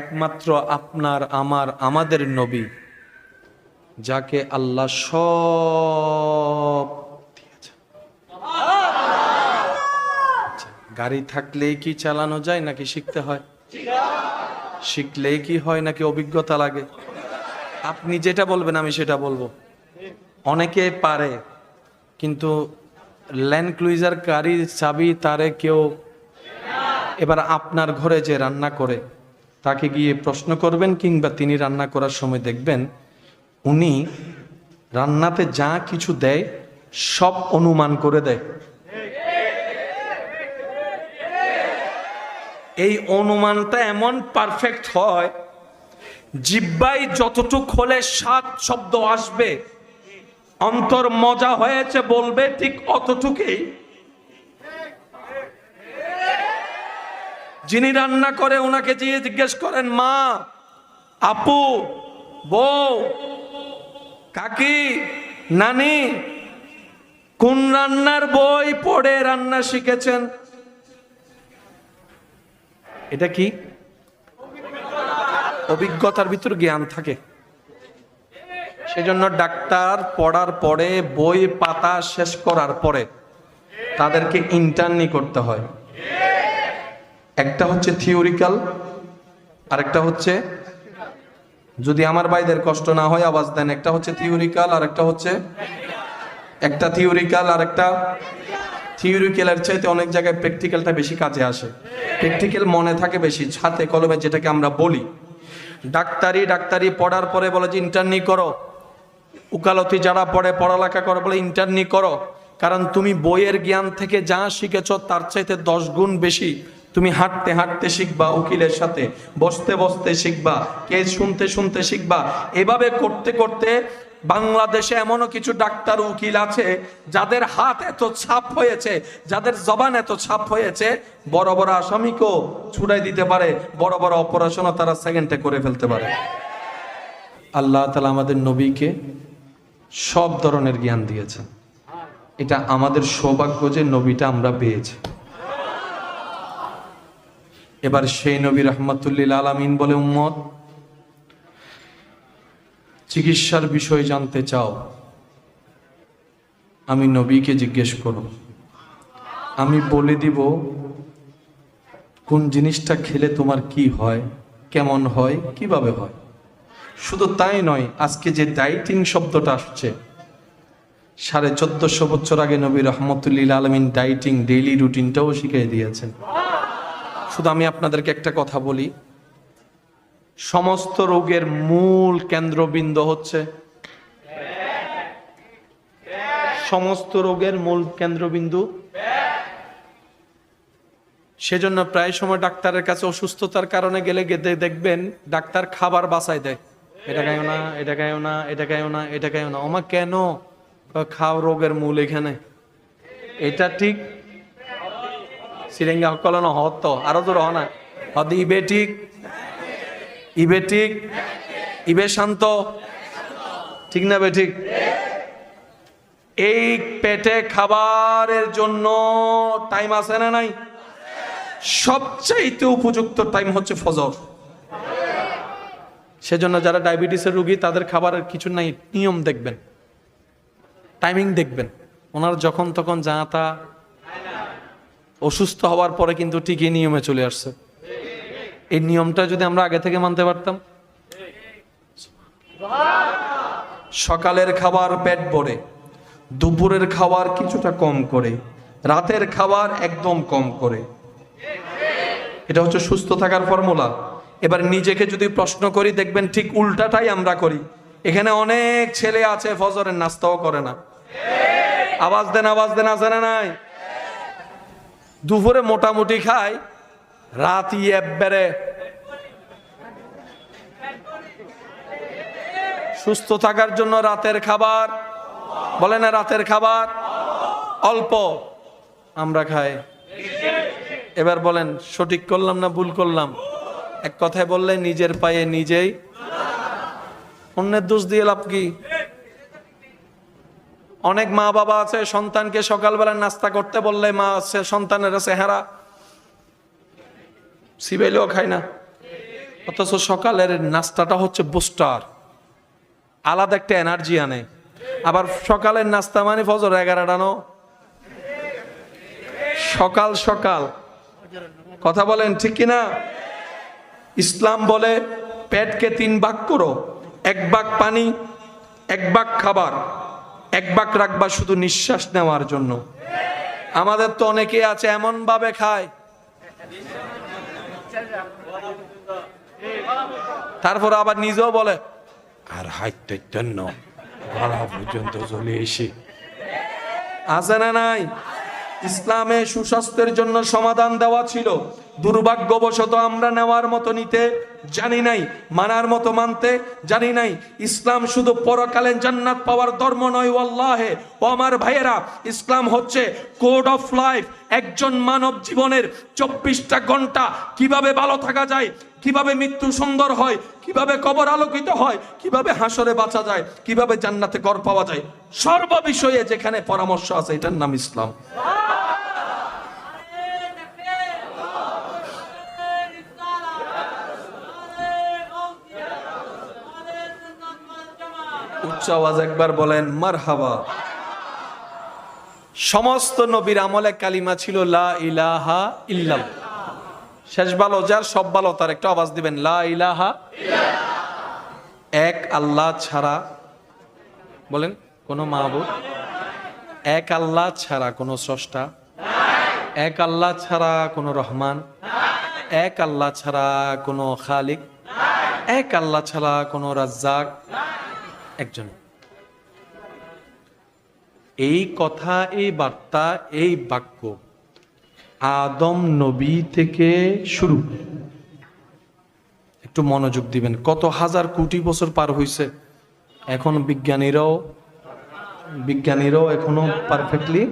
A: একমাত্র আপনার আমার আমাদের নবী, যাকে আল্লাহ সব দিয়েছে। গাড়ি থাকলেই কি চালানো যায় নাকি শিখতে হয়? শিখলেই কি হয় নাকি অভিজ্ঞতা লাগে? আপনি যেটা বলবেন আমি সেটা বলবো। অনেকে পারে, কিন্তু ল্যান্ড ক্রুইজার গাড়ির চাবি তারে কেউ, এবার আপনার ঘরে যে রান্না করে তাকে গিয়ে প্রশ্ন করবেন, কিংবা তিনি রান্না করার সময় দেখবেন উনি রান্নাতে যা কিছু দেয় সব অনুমান করে দেয়। এই অনুমানটা এমন পারফেক্ট হয়, জিহ্বায় যতটুক হলে সাত শব্দ আসবে, অন্তর মজা হয়েছে বলবে ঠিক অতটুকুই। যিনি রান্না করে ওনাকে জিজ্ঞেস করেন, মা, আপু, বউ, কাকি, নানি, কোন রান্নার বই পড়ে রান্না শিখেছেন? এটা কি? অভিজ্ঞতার ভিতর জ্ঞান থাকে। সেজন্য ডাক্তার পড়ার পরে, বই পাতা শেষ করার পরে তাদেরকে ইন্টার্নি করতে হয়। একটা হচ্ছে থিওরিক্যাল, আরেকটা হচ্ছে, যদি আমার ভাইদের কষ্ট না হয় আওয়াজ দেন, একটা হচ্ছে থিওরিক্যাল আর একটা হচ্ছে, একটা থিওরিক্যাল আর একটা, থিওরিক্যালের চাইতে অনেক জায়গায় প্র্যাকটিক্যালটা বেশি কাজে আসে। প্র্যাকটিক্যাল মনে থাকে বেশি, হাতে কলমে যেটাকে আমরা বলি। ডাক্তারি পড়ার পরে বলে যে ইন্টার্নি করো। উকালতি যারা পড়ে, পড়ালেখা করে, বলে ইন্টার্নি করো, কারণ তুমি বইয়ের জ্ঞান থেকে যা শিখেছ তার চাইতে 10 গুণ বেশি তুমি হাঁটতে হাঁটতে শিখবা, উকিলের সাথে বসতে বসতে শিখবা, কেস শুনতে শুনতে শিখবা। এভাবে করতে করতে বাংলাদেশে এমনও কিছু ডাক্তার উকিল আছে যাদের হাত এত ছাপ হয়েছে, যাদের জবান এত ছাপ হয়েছে, বড় বড় আসামিকেও ছুড়াই দিতে পারে, বড় বড় অপারেশনও তারা সেকেন্ডে করে ফেলতে পারে। আল্লাহ তাআলা আমাদের নবীকে সব ধরনের জ্ঞান দিয়েছেন। এটা আমাদের সৌভাগ্য যে নবীটা আমরা পেয়েছি। এবার সেই নবী রাহমাতুল্লিল আলামিন বলে, উম্মত, চিকিৎসার বিষয় জানতে চাও, আমি নবীকে জিজ্ঞেস করো, আমি বলে দিব কোন জিনিসটা খেলে তোমার কি হয়, কেমন হয়, কিভাবে হয়। শুধু তাই নয়, আজকে যে ডাইটিং শব্দটা আসছে, 1450 বছর আগে নবী রাহমাতুল্লিল আলামিন ডাইটিং ডেইলি রুটিনটাও শিখিয়ে দিয়েছেন। শুধু আমি আপনাদেরকে একটা কথা বলি, সমস্ত রোগের মূল কেন্দ্রবিন্দু হচ্ছে, সমস্ত রোগের মূল কেন্দ্রবিন্দু। সেজন্য প্রায় সময় ডাক্তারের কাছে অসুস্থতার কারণে গেলে দেখবেন ডাক্তার খাবার বাছাই দেয়, এটা খাইও না, এটা খাইও না, এটা খাইও না, এটা খাইও না। ওমা কেন? খাও, রোগের মূল এখানে। এটা ঠিক সিরেঙ্গা হকল হত আরো তো রহ না হদ ইবে ঠিক, ইবে ঠিক, ইবে শান্ত, ঠিক না বে ঠিক? এই পেটে খাবারের জন্য টাইম আছে না নাই? সবচাইতে উপযুক্ত টাইম হচ্ছে ফজর। সেজন্য যারা ডায়াবেটিসের রোগী তাদের খাবারের কিছু নাই, নিয়ম দেখবেন, টাইমিং দেখবেন। ওনার যখন তখন যা তা, অসুস্থ হওয়ার পরে কিন্তু ঠিকই নিয়মে চলে আসছে। এই নিয়মটা যদি আমরা আগে থেকে মানতে পারতাম, সকালের খাবার পেট ভরে, দুপুরের খাবার কিছুটা কম করে, রাতের খাবার একদম কম করে, এটা হচ্ছে সুস্থ থাকার ফর্মুলা। এবার নিজেকে যদি প্রশ্ন করি, দেখবেন ঠিক উল্টাটাই আমরা করি। এখানে অনেক ছেলে আছে ফজরের নাস্তাও করে না। আওয়াজ দেন, আওয়াজ দেন, আছে না নাই? দুপুরে মোটামুটি খায়, রাতি একবারে। সুস্থ থাকার জন্য রাতের খাবার, বলে না রাতের খাবার অল্প আমরা খাই। এবার বলেন সঠিক করলাম না ভুল করলাম? এক কথায় বললে নিজের পায়ে নিজেই, অন্যের দোষ দিয়ে লাভ কি? অনেক মা বাবা আছে সন্তানকে সকালবেলা নাস্তা করতে বললে মা সন্তানের চেহারা সিবেলেও খায় না, অথচ সকালের নাস্তাটা হচ্ছে বুস্টার, আলাদা একটা এনার্জি আনে। আবার সকালের নাস্তা মানে ফজর 11টা নো, সকাল সকাল, কথা বলেন ঠিক কিনা? ইসলাম বলে পেটকে 3 ভাগ করো, 1 ভাগ পানি, 1 ভাগ খাবার, 1 ভাগ রাখবা শুধু নিঃশ্বাস নেওয়ার জন্য। আমাদের তো অনেকে আছে এমন ভাবে খায়, তারপর আবার নিজেও বলে আর হাইতে জন্য গলা পর্যন্ত চলে এসে। আছে না নাই? ইসলামে সুস্বাস্থ্যের জন্য সমাধান দেওয়া ছিল, দুর্ভাগ্যবশত আমরা নেওয়ার মতো নিতে জানি নাই, মানার মতো মানতে জানি নাই। ইসলাম শুধু পরকালে জান্নাত পাওয়ার ধর্ম নয়, ওয়াল্লাহে ও আমার ভাইয়েরা, ইসলাম হচ্ছে কোড অফ লাইফ। একজন মানব জীবনের 24টা ঘন্টা কিভাবে ভালো থাকা যায়, কিভাবে মৃত্যু সুন্দর হয়, কিভাবে কবর আলোকিত হয়, কিভাবে হাসরে বাঁচা যায়, কিভাবে জান্নাতে ঘর পাওয়া যায়, সর্ব বিষয়ে যেখানে পরামর্শ আছে, এটার নাম ইসলাম। উচ্চ আওয়াজ একবার বলেন মারহাবা। সমস্ত নবীর আমলে কালিমা ছিল লা ইলাহা ইল্লাল্লাহ। শেষ ভালো যার সব ভালো তার একটা আওয়াজ দিবেন, লা ইলাহা ইল্লাল্লাহ। এক আল্লাহ ছাড়া, বলেন কোন মাবুদ, এক আল্লাহ ছাড়া কোন স্রষ্টা, এক আল্লাহ ছাড়া কোন রহমান, এক আল্লাহ ছাড়া কোন খালিক, এক আল্লাহ ছাড়া কোন রাজ্জাক, একজন। এই কথা, এই বার্তা, এই বাক্য আদম নবী থেকে শুরু। একটু মনোযোগ দিবেন, কত হাজার কোটি বছর পার হইছে, এখন বিজ্ঞানীরাও এখনো পারফেক্টলি